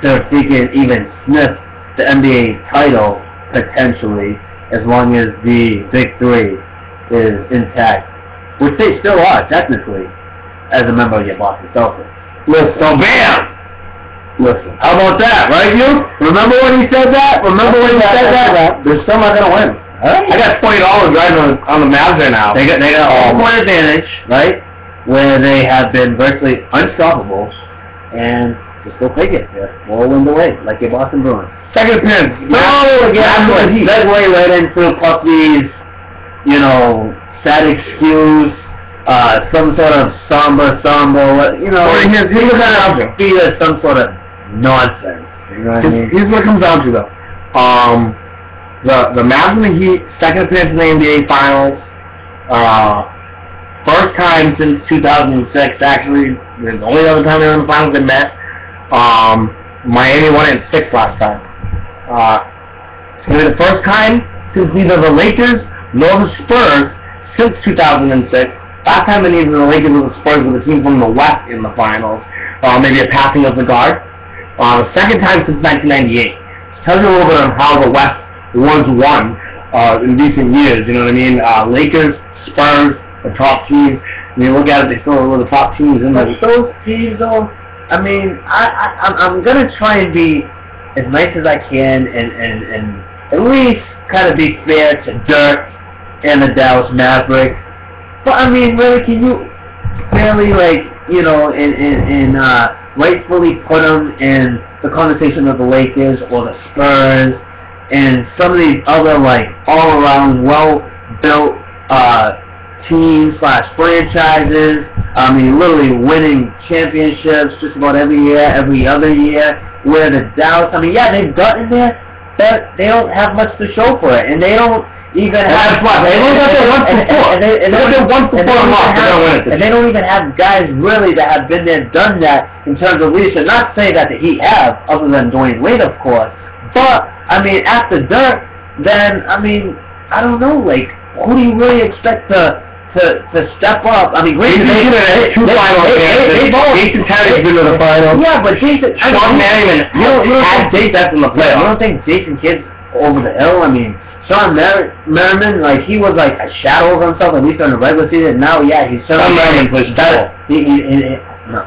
to freaking even sniff the NBA title, potentially, as long as the Big Three is intact, which they still are, technically, as a member of your Boston Celtics. Listen, so bam! Listen. How about that, right, you? Remember when he said that? Remember when he said that? They're still not going to win. I got $20 driving on the Mavs there now. They got a home-court advantage, right? Where they have been virtually unstoppable, and just go take it. They're 4 wins away, like your Boston Bruins. Second pin. No, again, segue right into Puffy's, sad excuse, some sort of somber, he was going to be some sort of nonsense. You know what I mean? Here's what it comes down to, though. The Mavs and the Heat, second appearance in the NBA Finals, first time since 2006, actually. The only other time they were in the Finals they met. Miami won it in 6 last time. It's going to be the first time since neither the Lakers nor the Spurs since 2006. Last time that neither the Lakers or the Spurs were the team from the West in the Finals. Maybe a passing of the guard. The second time since 1998. Tells you a little bit on how the West was won in recent years, you know what I mean? Lakers, Spurs, the top teams. When you look at it, they still were the top teams in the... Those teams, though, I mean, I'm going to try and be as nice as I can and at least kind of be fair to Dirk and the Dallas Mavericks. But, I mean, really, can you really, rightfully put them in the conversation of the Lakers or the Spurs and some of these other, all-around, well-built teams/franchises. I mean, literally winning championships just about every other year. Where the Dallas, I mean, yeah, they've gotten there, but they don't have much to show for it, and they don't even have. They only got there once before. And they don't even have guys really that have been there, done that in terms of leadership. Not saying that the Heat have, other than Dwayne Wade, of course, but. I mean, after Dirk, then, I mean, I don't know, who do you really expect to step up? I mean, granted, they both. Jason Terry's been to the finals. Yeah, but Jason... Sean Merriman had Jason in the playoffs. You don't think Jason Kidd's over the hill? I mean, Sean Merriman, he was a shadow of himself, at least on the regular season. Now, yeah, he's... Sean Merriman plays better. No.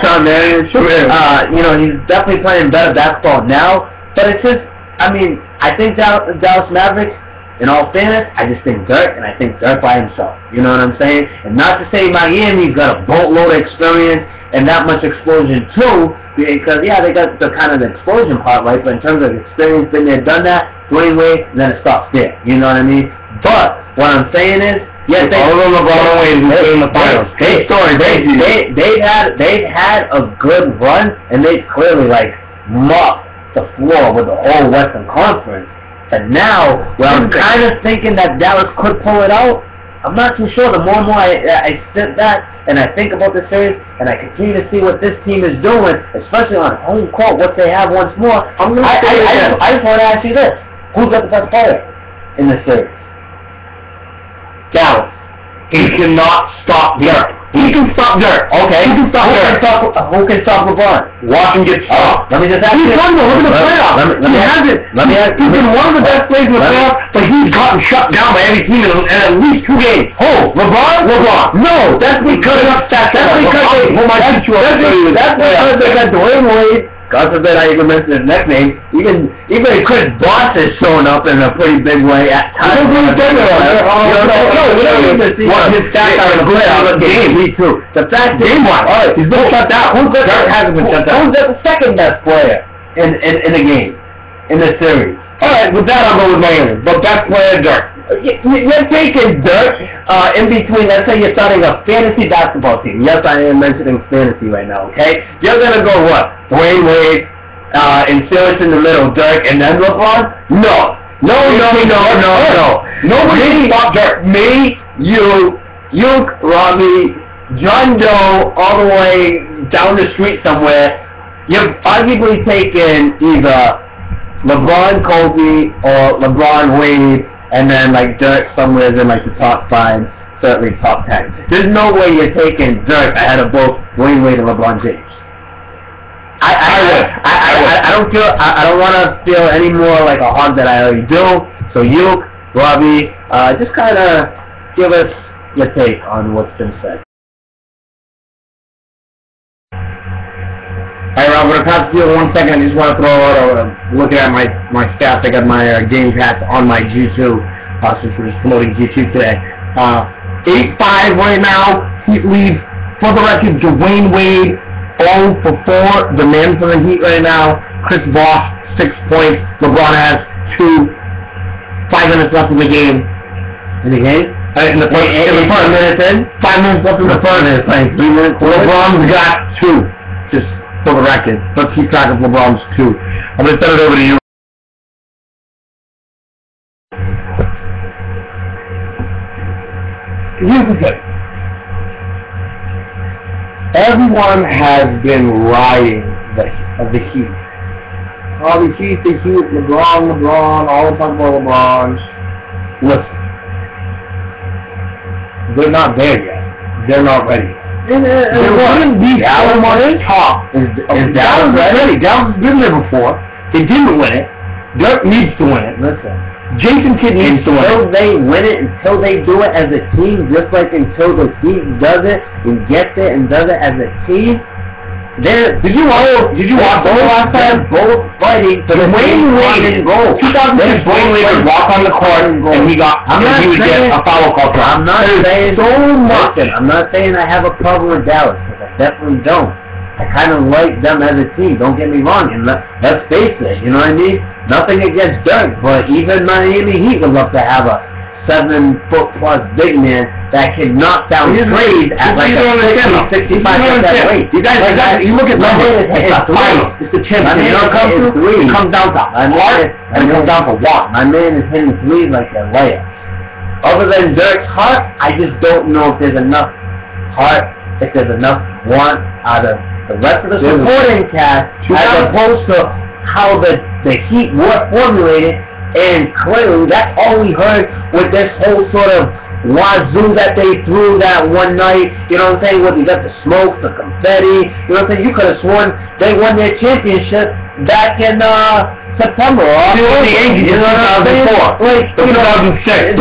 Sean Merriman, he's definitely playing better basketball now. But it's just, I mean, I think Dallas Mavericks, in all fairness, I just think Dirk, and I think Dirk by himself. You know what I'm saying? And not to say Miami's got a boatload of experience and that much explosion too, because, yeah, they got the kind of the explosion part, right? But in terms of experience, been there, done that, Dwayne Wade, then it stops there. You know what I mean? But what I'm saying is, yes, all of LeBron Wade is in the finals. They've had a good run, and they've clearly, mopped the floor with the whole Western Conference. But now, I'm kind of thinking that Dallas could pull it out. I'm not too sure. The more and more I sit back and I think about the series, and I continue to see what this team is doing, especially on home court, what they have once more. I just want to ask you this: who's got the best player in this series? Dallas. He cannot stop Dirk. He can stop Dirk. Okay. He can stop Dirk. Who can stop LeBron? Watch him get stopped. Let me just ask you. He's won the playoffs. He hasn't. He's been one of the best players in the playoffs, but he's gotten shut down by every team in at least 2 games. Oh, LeBron? No, that's because That's because they got Dwayne Wade. God forbid I even mention his nickname. Even Chris Bosh is showing up in a pretty big way at times. We don't even see what his stats are in the playoff game. Me too. The fact game one. All right, he's been shut down. Hasn't been shut down. Who's the second best player in the game in the series? All right, with that I'll go with Miami. But best player, Dirk. You're taking Dirk in between. Let's say you're starting a fantasy basketball team. Yes, I am mentioning fantasy right now. Okay, you're gonna go what? Dwayne Wade, and Silas in the middle, Dirk, and then LeBron? No. Nobody stop Dirk. Me, you, Robbie, John Doe, all the way down the street somewhere. You're arguably taking either LeBron Kobe or LeBron Wade, and then like Dirk somewhere in like the top 5, certainly top 10. There's no way you're taking Dirk ahead of both Wayne Wade and LeBron James. I don't want to feel any more like a hog that I already do. So you, Robbie, just kind of give us your take on what's been said. Alright, Rob, we're going to pass to you 1 second. I just want to throw out, looking at my stats, I got my game pass on my G2, since we're just promoting G2 today. 8-5 right now. Heat lead. For the record, Dwayne Wade, 0 for 4. The man for the Heat right now. Chris Bosh, 6 points. LeBron has 2. 5 minutes left in the game. In the game? In the first minute in. 5 minutes left in the first. Playing 3 minutes. LeBron's got 2. Just for the record. Let's keep track of LeBron's 2. I'm going to send it over to you. Here's the thing. Everyone has been riding the Heat. All the Heat, LeBron, all the time about LeBron. Listen. They're not there yet. They're not ready. There wouldn't be so much talk. Is Dallas ready? Dallas has been there before. They didn't win it. Dirk needs to win it. Listen. Jason Kidd needs to win it. Until they win it, until they do it as a team, just like until the team does it and gets it and does it as a team, did you watch the last time? Both fighting. Dwayne Wade, 2006, Dwayne Wade would walk on the court and he would get a foul call. I'm not saying so much. I'm not saying I have a problem with Dallas, because I definitely don't. I kind of like them as a team. Don't get me wrong. And let's face it. You know what I mean? Nothing against Dirk, but even Miami Heat would love to have a 7-foot-plus big man that can knock down trades at like a 60, 65% weight. You guys, you look at numbers. It's the chance. You know what comes through? It comes down to heart and it comes down to what? My man is hitting threes like a layup. Other than Dirk's heart, I just don't know if there's enough heart, if there's enough want out of the rest of the supporting cast, as opposed to how the Heat were formulated. And clearly, that's all we heard with this whole sort of wazoo that they threw that one night. You know what I'm saying? Where you got the smoke, the confetti. You know what I'm saying? You could have sworn they won their championship back in September or October. You know what I'm saying? Like, 2006.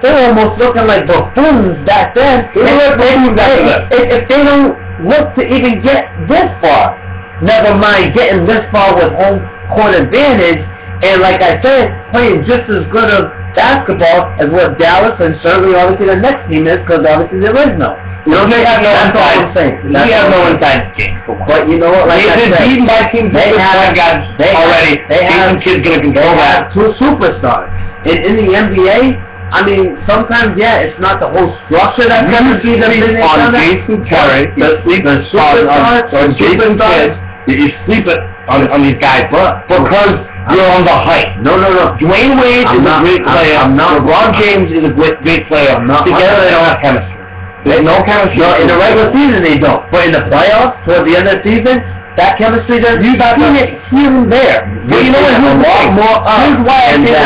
They were almost looking like buffoons back then. If they don't look to even get this far, never mind getting this far with home court advantage, and like I said, playing just as good of basketball as what Dallas and certainly obviously the next team is, because obviously there is no. They have no inside. We have no inside game. But you know what? Like they've been beaten by teams already. Jason Kidd's going to control that. 2 superstars in the NBA. I mean, sometimes it's not the whole structure that's going to see them in on Jason Terry, the superstars, or Jason Kidd. You sleep on these guys because you're on the height. No. Dwayne Wade is a great player. LeBron James is a great player. Together they don't have chemistry. There's no chemistry. No, in the regular season they don't. But in the playoffs, towards the end of the season, that chemistry does. You got it here and there. But you know what? Here's why I think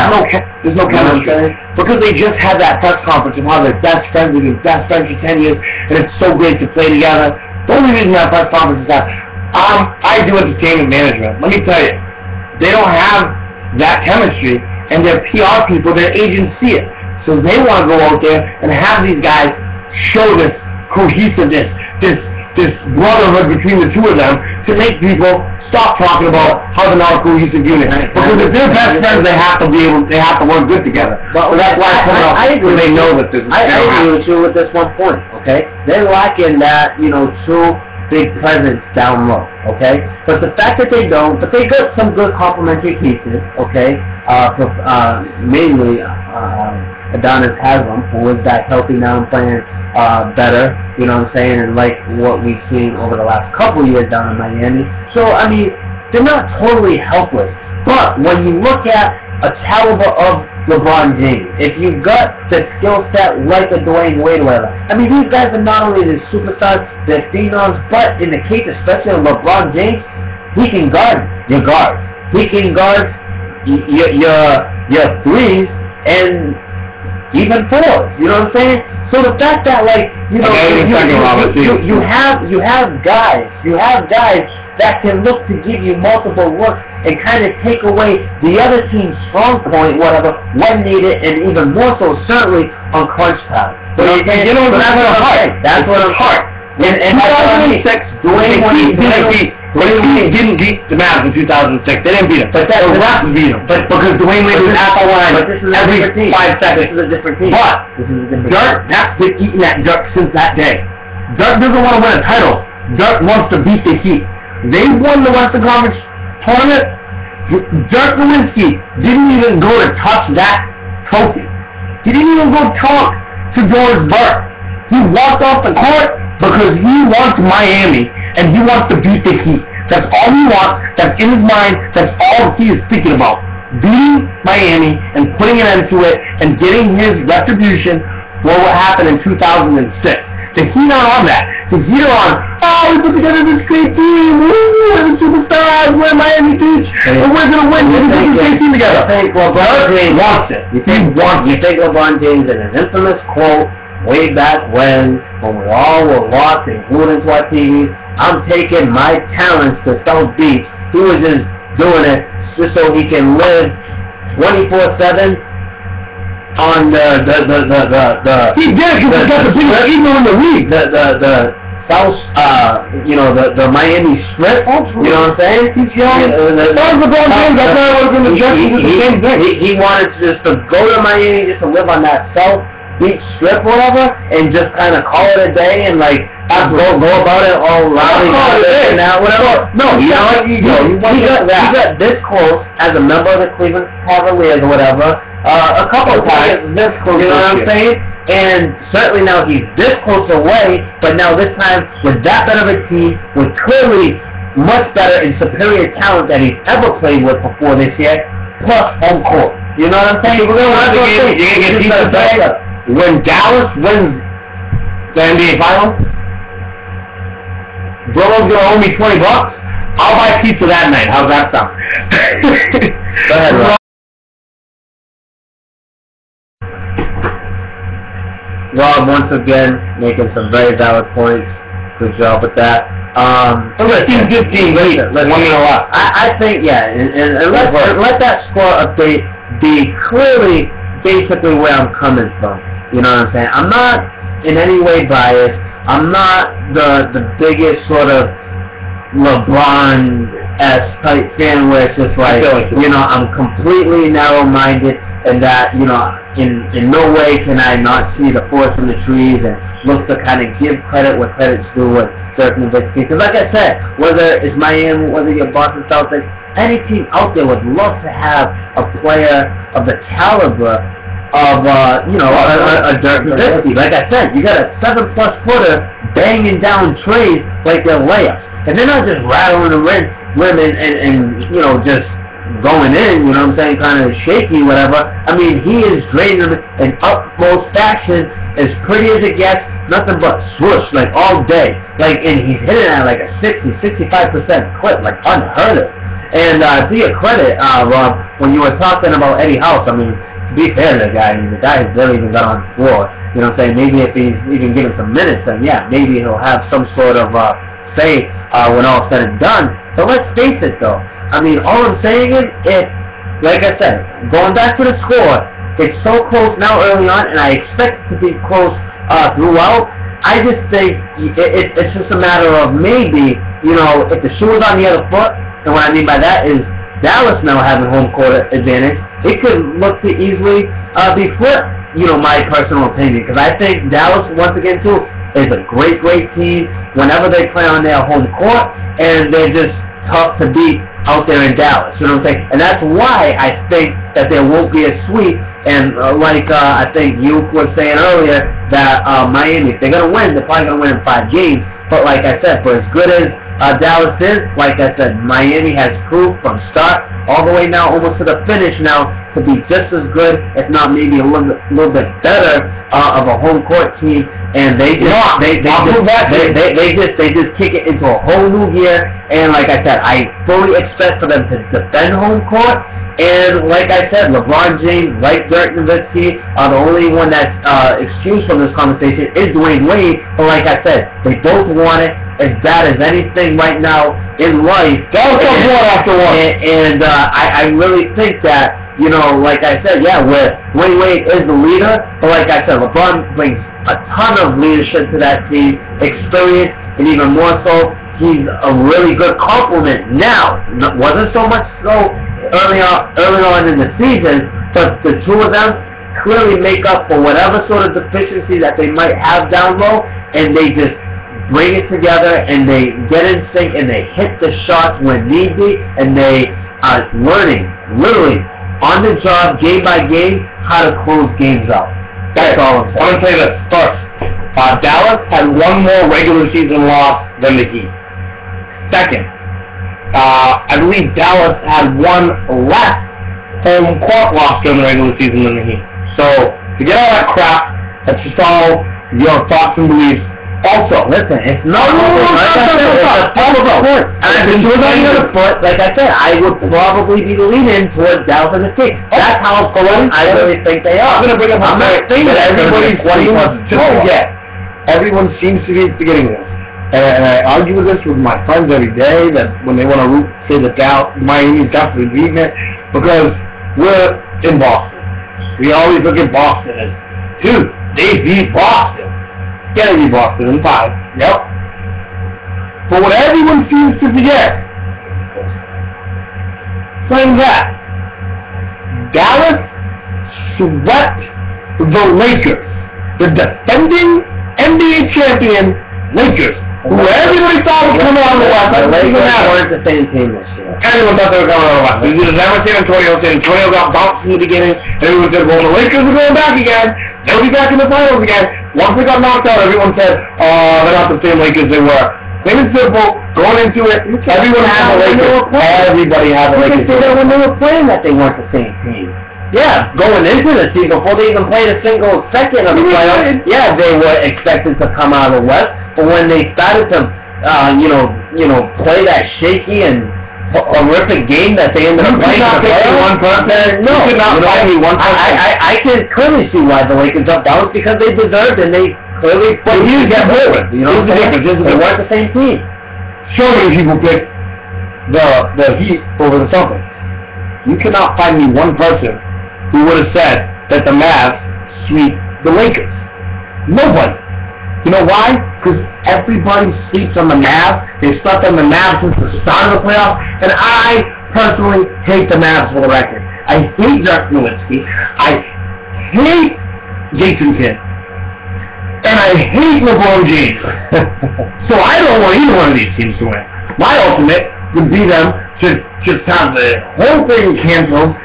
there's no chemistry. Because they just had that press conference of how they're best friends with their best friends for 10 years, and it's so great to play together. The only reason that press conference is that I do entertainment management. Let me tell you, they don't have that chemistry, and their PR people, their agents see it. So they want to go out there and have these guys show this cohesiveness, this brotherhood between the two of them to make people stop talking about how they're not a cohesive unit. Because if they're best friends, they have to work good together. So that's why I agree. They know that this is I agree with you with this one point. Okay, they're lacking that true big presence down low. Okay, but the fact that they don't, but they got some good complementary pieces. Okay, mainly Adonis Haslam, who is that healthy now and playing better, you know what I'm saying, and like what we've seen over the last couple years down in Miami. So, I mean, they're not totally helpless. But when you look at a caliber of LeBron James, if you've got the skill set like a Dwayne Wade, whatever, I mean, these guys are not only the superstars, they're phenoms, but in the case especially of LeBron James, he can guard your guards. He can guard your threes and even fours, you know what I'm saying? So the fact that, like, you have guys that can look to give you multiple looks and kind of take away the other team's strong point, whatever, when needed, and even more so, certainly, on crunch time. But you know, that's what I'm saying. That's what I'm saying. And that's what I mean. Dwayne Wade didn't beat the Mavs in 2006. They didn't beat him. But the Raptors beat him. Because Dwayne Wade was at the line every 5 seconds. This is a different team. But Dirk has been eating that Dirk since that day. Dirk doesn't want to win a title. Dirk wants to beat the Heat. They won the Western Conference tournament. Dirk Nowitzki didn't even go to touch that trophy. He didn't even go talk to George Burke. He walked off the court because he wants Miami and he wants to beat the Heat. That's all he wants. That's in his mind. That's all he is thinking about. Beating Miami and putting an end to it and getting his retribution for what happened in 2006. The Heat are on that. The Heat are on, we put together this great team. We're the superstars. We're Miami Beach. And we're going to win. We're going to put this great team together. I think LeBron James wants it. You think LeBron James in an infamous quote way back when we all were locked and glued into our TVs, I'm taking my talents to South Beach. He was just doing it just so he can live 24/7 on the he did because he got the biggest ego in the league. The South, the Miami Strip. You know what I'm saying? He's young. That was LeBron James. That's why I was going to judge him with the same thing. He wanted just to go to Miami just to live on that South Beach Strip, whatever, and just kind of call it a day and like go about it all rowdy and that, whatever. No, you know what? He got this close as a member of the Cleveland Cavaliers or whatever a couple of times. This close, you know what I'm saying? And certainly now he's this close away, but now this time with that better of a team, with clearly much better and superior talent that he's ever played with before this year, plus home court. You know what I'm saying? We're going to win the game. You're going to get decent better. When Dallas wins the NBA Finals, Bro's going to owe me $20. I'll buy pizza that night. How's that sound? Go ahead, Rob. Rob, once again, making some very valid points. Good job with that. Team 15, wait, 1 minute left. I think, yeah, and let that score update be clearly basically where I'm coming from. You know what I'm saying? I'm not in any way biased. I'm not the biggest sort of LeBron-esque type fan where it's just like, I'm completely narrow-minded and that, in no way can I not see the forest from the trees and look to kind of give credit where credit's due with certain events. Because like I said, whether it's Miami, whether you're Boston Celtics, any team out there would love to have a player of the caliber of, a Dirk Nowitzki. Like I said, you got a 7+ footer banging down trees like they're layups. And they're not just rattling the rim and just going in, you know what I'm saying, kind of shaky, whatever. I mean, he is draining them in utmost fashion, as pretty as it gets, nothing but swoosh, like, all day. Like, and he's hitting at like a 65% clip, like, unheard of. And to your credit, Rob, when you were talking about Eddie House, I mean, to be fair to the guy, the guy has barely even got on the floor. You know what I'm saying? Maybe if he's even given some minutes, then yeah, maybe he'll have some sort of say when all's said and done. But let's face it, though. I mean, all I'm saying is, like I said, going back to the score, it's so close now early on, and I expect it to be close throughout, I just think it's just a matter of maybe, you know, if the shoe was on the other foot, and what I mean by that is Dallas now having home court advantage, it could look to easily be flipped, you know, my personal opinion, because I think Dallas, once again, too, is a great team whenever they play on their home court, and they're just tough to beat out there in Dallas, you know what I'm saying? And that's why I think that there won't be a sweep, and I think you were saying earlier, that Miami, if they're going to win, they're probably going to win in 5 games, but like I said, for as good as Dallas is, like I said, Miami has proved from start all the way now, almost to the finish now, to be just as good, if not maybe a little bit better of a home court team, and they just kick it into a whole new gear. And like I said, I fully expect for them to defend home court. And like I said, LeBron James, like Dirk Nowitzki, are the only one that's excused from this conversation is Dwayne Wade. But like I said, they both want it as bad as anything right now in life. And I really think that, you know, like I said, yeah, where Dwayne Wade is the leader, but like I said, LeBron brings a ton of leadership to that team, experience, and even more so, he's a really good complement now. Wasn't so much so early on in the season, but the two of them clearly make up for whatever sort of deficiency that they might have down low, and they just bring it together, and they get in sync, and they hit the shots when need be, and they are learning, literally, on the job, game by game, how to close games out. That's all I'm saying. I want to say this first. Dallas had one more regular season loss than the Heat. Second, I believe Dallas had one less home court loss during the regular season than the Heat. So, to get all that crap, that's just all your thoughts and beliefs. Also, listen, it's not like I said, I would probably be leaning towards Dallas and the Kings. That's how I really think they are. I'm going to bring up a thing that everyone seems to be forgetting this. And I argue with this with my friends every day, that when they want to say that Miami is definitely beating it, because we're in Boston. We always look at Boston as, dude, they beat Boston. Gotta be Boston in 5. Yep. But what everyone seems to forget, saying that Dallas swept the Lakers, the defending NBA champion Lakers, who everybody thought was coming out of the West. The Lakers weren't the same team this year. Everyone thought they were coming out of the West. It was never San Antonio. San Antonio got bounced in the beginning, and everyone said, well, the Lakers are going back again. They'll be back in the finals again. Once they got knocked out, everyone said, they're not the same Lakers they were. Plain and simple, going into it, everyone had the Lakers. Everybody had the Lakers. You can say that when they were playing that they weren't the same team. Yeah, going into the season, before they even played a single second of the playoffs, yeah, they were expected to come out of the West. But when they started to, play that shaky and horrific game that they ended up playing, no, you could not find me one person. I can clearly see why the Lakers jumped out, because they deserved, and they clearly played to get forward. You know, they weren't the same team. So many people picked the Heat over the Celtics. You cannot find me one person who would have said that the Mavs sweep the Lakers. Nobody. You know why? Because everybody sleeps on the Mavs. They slept on the Mavs since the start of the playoffs. And I personally hate the Mavs, for the record. I hate Dirk Nowitzki. I hate Jason Kidd. And I hate LeBron James. So I don't want either one of these teams to win. My ultimate would be them to just have the whole thing canceled.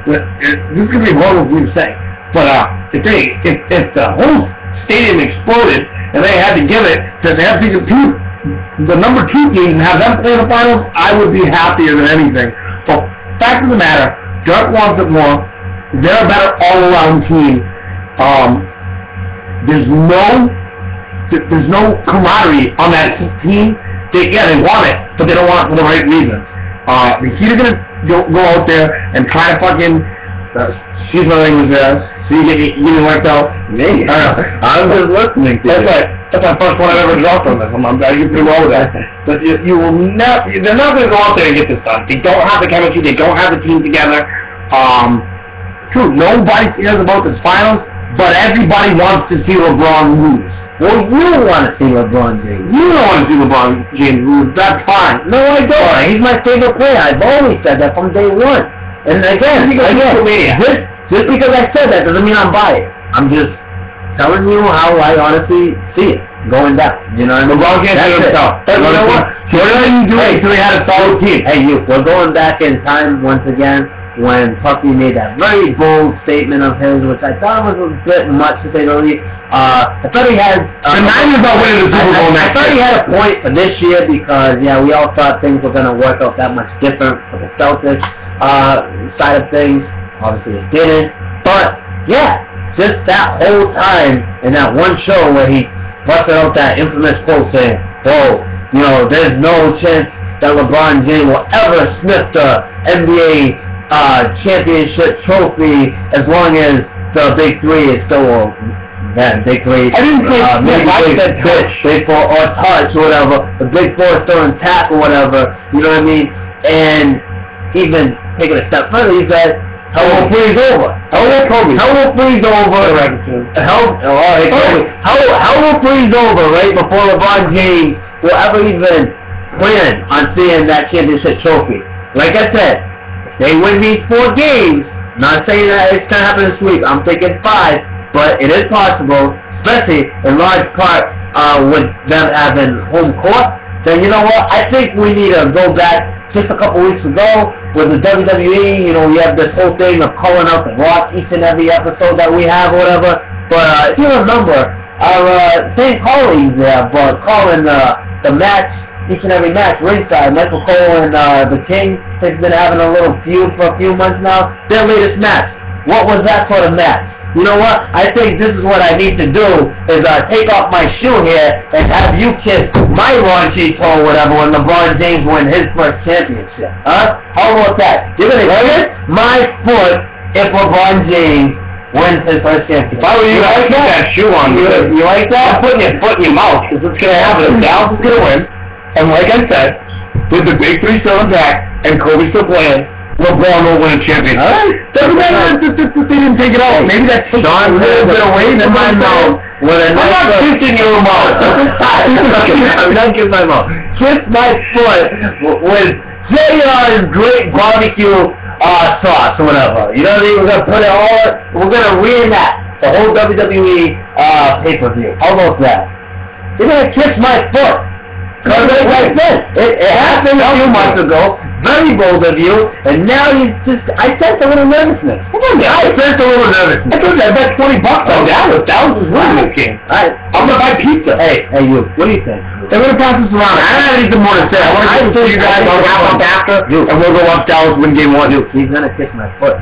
This is going to be horrible for me to say. But if the whole stadium exploded and they had to give it to the number 2 team and have them play in the finals, I would be happier than anything. But fact of the matter, Dirk wants it more. They're a better all-around team. There's no camaraderie on that team. They want it, but they don't want it for the right reasons. The Heat are gonna go out there and try to fucking excuse my language there. So you get worked out. Maybe. I'm just listening to you. That's my first one I've ever dropped on this. I do pretty well with that. But you will not. They're not going to go out there and get this done. They don't have the chemistry. They don't have the team together. True. Nobody cares about this finals, but everybody wants to see LeBron lose. Well, you want to see LeBron James. You don't want to see LeBron James lose. That's fine. No, I don't. He's my favorite player. I've always said that from day one. And again, just because I said that doesn't mean I'm biased. I'm just telling you how I honestly see it going down. You know what I mean? LeBron can't do himself. But you know what? What did he do until he had a solid team? Hey, we're going back in time once again when Puffy made that very bold statement of his, which I thought was a bit much to say the least. I thought he had... the Niners are winning the Super Bowl next year. I thought he had a point for this year because, yeah, we all thought things were going to work out that much different for the Celtics side of things. Obviously it didn't. But, yeah, just that whole time in that one show where he busted out that infamous quote saying, oh, you know, there's no chance that LeBron James will ever sniff the NBA championship trophy as long as the Big Three is still Big Three. I didn't say I said Big Four or touch or whatever. The Big Four is still intact or whatever. You know what I mean? And even taking a step further, he said, hell will freeze over. Hell will freeze over. Hell will freeze over right before LeBron James will ever even plan on seeing that championship trophy. Like I said, they win these 4 games. Not saying that it's going to happen this week. I'm thinking 5, but it is possible, especially in large part with them having home court. Then you know what? I think we need to go back just a couple weeks ago with the WWE. You know, we have this whole thing of calling out the Rock each and every episode that we have or whatever. But if you remember, our same colleagues there, but calling the match, each and every match, ringside, Michael Cole and the King has been having a little feud for a few months now. Their latest match, what was that sort of match? You know what? I think this is what I need to do is take off my shoe here and have you kiss my raunchy toe or whatever when LeBron James win his first championship. Huh? How about that? You're going to kiss my foot if LeBron James wins his first championship. If I were you, I'd put that shoe on. You like that? I'm putting your foot in your mouth because what's going to happen is Dallas is going to win. And like I said, with the Big Three still intact and Kobe still playing, LeBron will win a championship. Alright. Doesn't matter if they didn't take it off. Maybe that's a little bit away from my mouth. I'm not kissing your mouth. I'm not kissing my mouth. Kiss my foot with JR's great barbecue sauce or whatever. You know what I mean? We're going to put it all, we're going to reenact the whole WWE pay-per-view. How about that? You're going to kiss my foot. Because like I said, it happened a few months ago, very bold of you, and now you just, I sensed a little nervousness. I sensed a little nervousness. I told you I bet $20 on Dallas. Dallas is winning this game. I'm going to buy pizza. Hey, you, what do you think? They're going to pass this around. I don't have anything more to say. I want to see you guys on wrap up after, and we'll go watch Dallas win game 1. He's going to kiss my foot.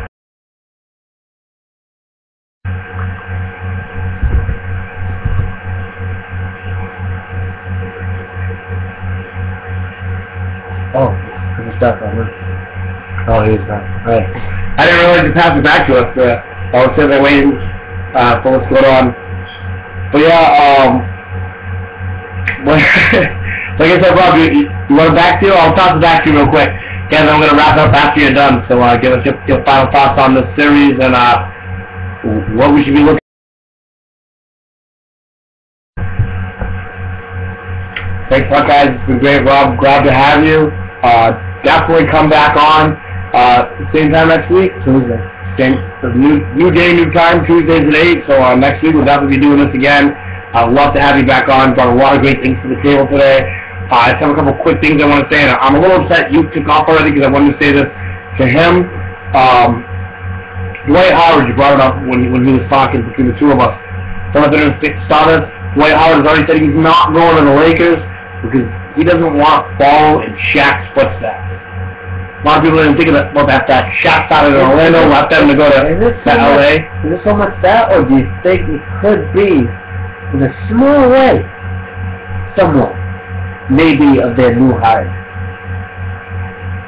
Oh, he's stuck on him. Oh, he's back. Right. I didn't realize to pass it back to us. I was sitting there waiting for what's going on. But yeah, like I said, Rob, you want it back to you? I'll toss it back to you real quick. Guys, I'm going to wrap up after you're done. So give us your final thoughts on this series and what we should be looking. Thanks a lot, guys. It's been great, Rob. Glad to have you. Definitely come back on same time next week. Tuesday. New day, new time. Tuesdays at 8. So next week we'll definitely be doing this again. I'd love to have you back on. Brought a lot of great things to the table today. I just have a couple quick things I want to say. And I'm a little upset you took off already because I wanted to say this to him. Dwight Howard, you brought it up when he was talking between the two of us. Someone didn't saw this. Dwight Howard has already said he's not going to the Lakers because he doesn't want to follow in Shaq's footsteps. A lot of people didn't think about that. Shaq started in Orlando, left them to go to LA. Is it so much that, or do you think it could be, in a small way, somewhat, maybe of their new hire?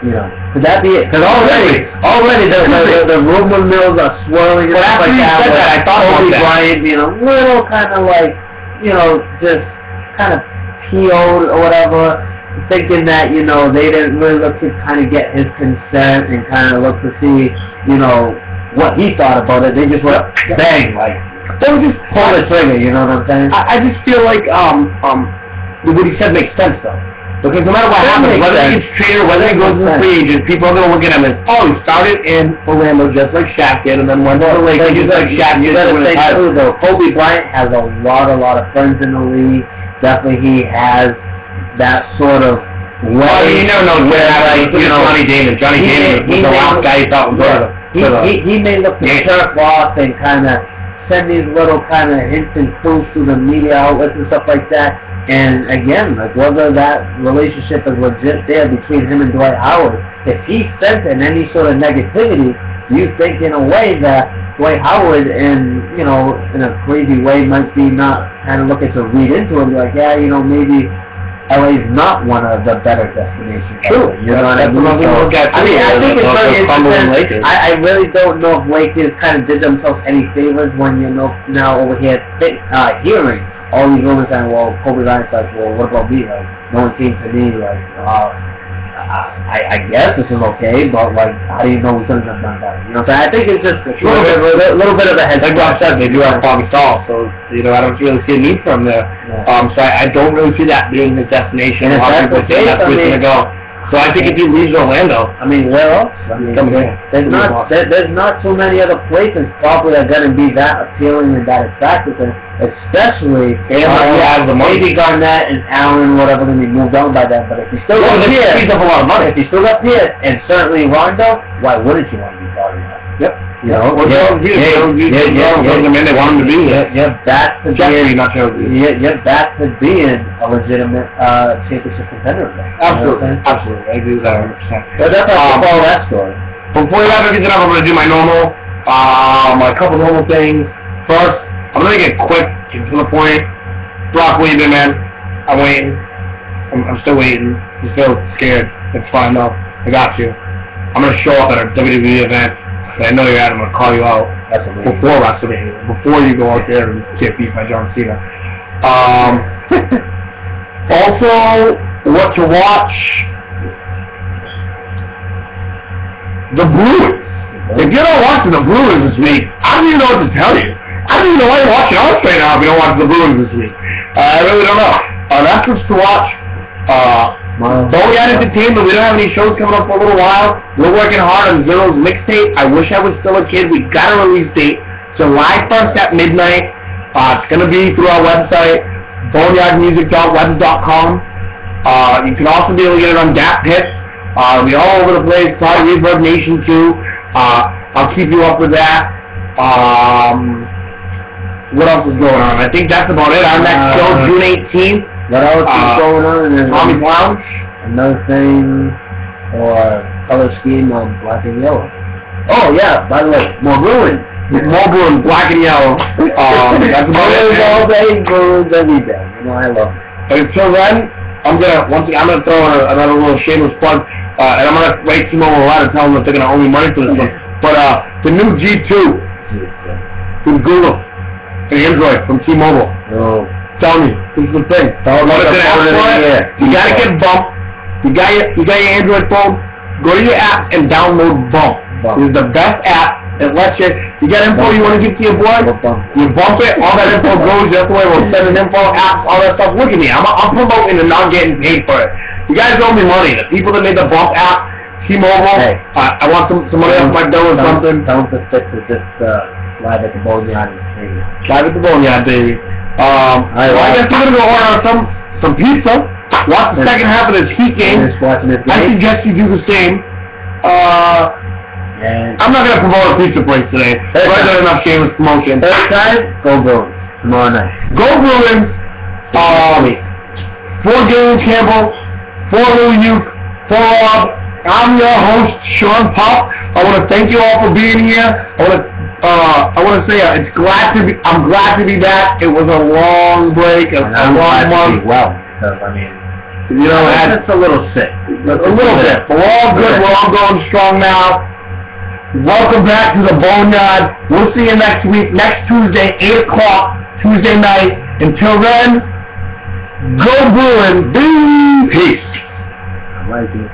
You know, could that be it? Because already the rumor mills are swirling and stuff like that. I thought Kobe Bryant being a little kind of like, you know, just kind of PO'd or whatever, thinking that, you know, they didn't really look to kind of get his consent and kind of look to see, you know, what he thought about it. They just went bang, like, don't just pull the trigger, you know what I'm saying? I just feel like what he said makes sense though. Because no matter what happens, whether he gets traded or whether he goes as a free agent, people are going to look at him as, oh, he started in Orlando just like Shaq did, and then went to the Lakers just like Shaq did. You got to think too, though. Kobe Bryant has a lot of friends in the league. Definitely, he has that sort of way. Well, you never know where like, you know, Johnny Damon. Johnny Damon was the last guy he thought was he may look to jerk off and kind of send these little kind of hints and clues to the media outlets and stuff like that. And again, like whether that relationship is legit there between him and Dwight Howard, if he sent in any sort of negativity, you think in a way that Dwight Howard, in a crazy way, might be not kind of looking to read into it, like, yeah, maybe LA's not one of the better destinations. True. You know what I mean? I think it's very interesting. I really don't know if Lakers kind of did themselves any favors when now over here hearing all these rumors saying, well, Kobe Bryant's like, well, what about me? Like, no one came to me, like, I guess this is okay, but, like, how do you know we couldn't have done that? You know what I'm saying? I think it's just a little bit of a head. Like Rob said, they do have Bobby Stahl, so, I don't really see a need for him there. Yeah. So I don't really see that being his destination. And if that's the case, that's where he's going to go. So I think if he leaves Orlando, where else? There's not too many other places probably that are going to be that appealing and that attractive, especially maybe Garnett and Allen, whatever, going to be moved on by that. But if you still got Pierce, he's up a lot of money. If you still got Pierce, and certainly Rondo, why wouldn't you want to be part of that? Yep. You're back to being a legitimate championship contender again. Absolutely. I agree with that 100%. But that's how I follow that story. Before we wrap everything up, I'm going to do my normal, my couple normal things. First, I'm going to make it quick, get to the point. Brock, where you been, man? I'm waiting. I'm still waiting. I'm still scared. It's fine, though. I got you. I'm going to show up at a WWE event. I know you're at it. I'm going to call you out before WrestleMania, before you go out there and get beat by John Cena. Also, what to watch? The Bruins. If you're not watching the Bruins this week, I don't even know what to tell you. I don't even know why you're watching us right now if you don't watch the Bruins this week. I really don't know. That's what's to watch. Boneyard Entertainment, we don't have any shows coming up for a little while. We're working hard on Zero's mixtape. I wish I was still a kid. We got a release date, July 1st at midnight. It's going to be through our website, boneyardmusic.webs.com. You can also be able to get it on Dat Pit. We're all over the place, probably Reverb Nation too. I'll keep you up with that. What else is going on? I think that's about it. Our next show, June 18th. What else is going on? Tommy's Lounge. Another thing, or color scheme on black and yellow. Oh yeah, by the way, more Bruins. More Bruins, black and yellow. That's about it. All day, Bruins every day. I love it. But until then, I'm gonna throw in another little shameless plug, and I'm gonna write T-Mobile a letter telling them that they're gonna owe me money for this one. But the new G2 from Google and Android from T-Mobile. Oh. Tell me, this is the thing. You gotta get Bump. You got your Android phone. Go to your app and download Bump. This is the best app. It lets you got info you want to give to your boy. You bump it. All that info goes. That's the way we'll send an info, apps, all that stuff. Look at me. I'm promoting and not getting paid for it. You guys owe me money. The people that made the Bump app, T-Mobile. Hey, I want some money off my dough or something. Tell them to stick to this live at the Boneyard, baby. Live at the Boneyard, baby. I guess we're gonna go order some pizza. Watch the second half of this Heat game. I suggest you do the same. I'm not gonna promote a pizza place today. I've done enough shameless promotion. Third time, go Bruins. Tomorrow night. Go Bruins. 4 Galen Campbell, 4 Lou Uke, 4 Rob. I'm your host, Sean Pop. I want to thank you all for being here. I want to say I'm glad to be back. It was a long break, a long month. Well, because it's a little sick, a little bit. But we're all good. We're all going strong now. Welcome back to the Boneyard. We'll see you next week, next Tuesday, 8 o'clock, Tuesday night. Until then, go Bruins. Peace. I like it.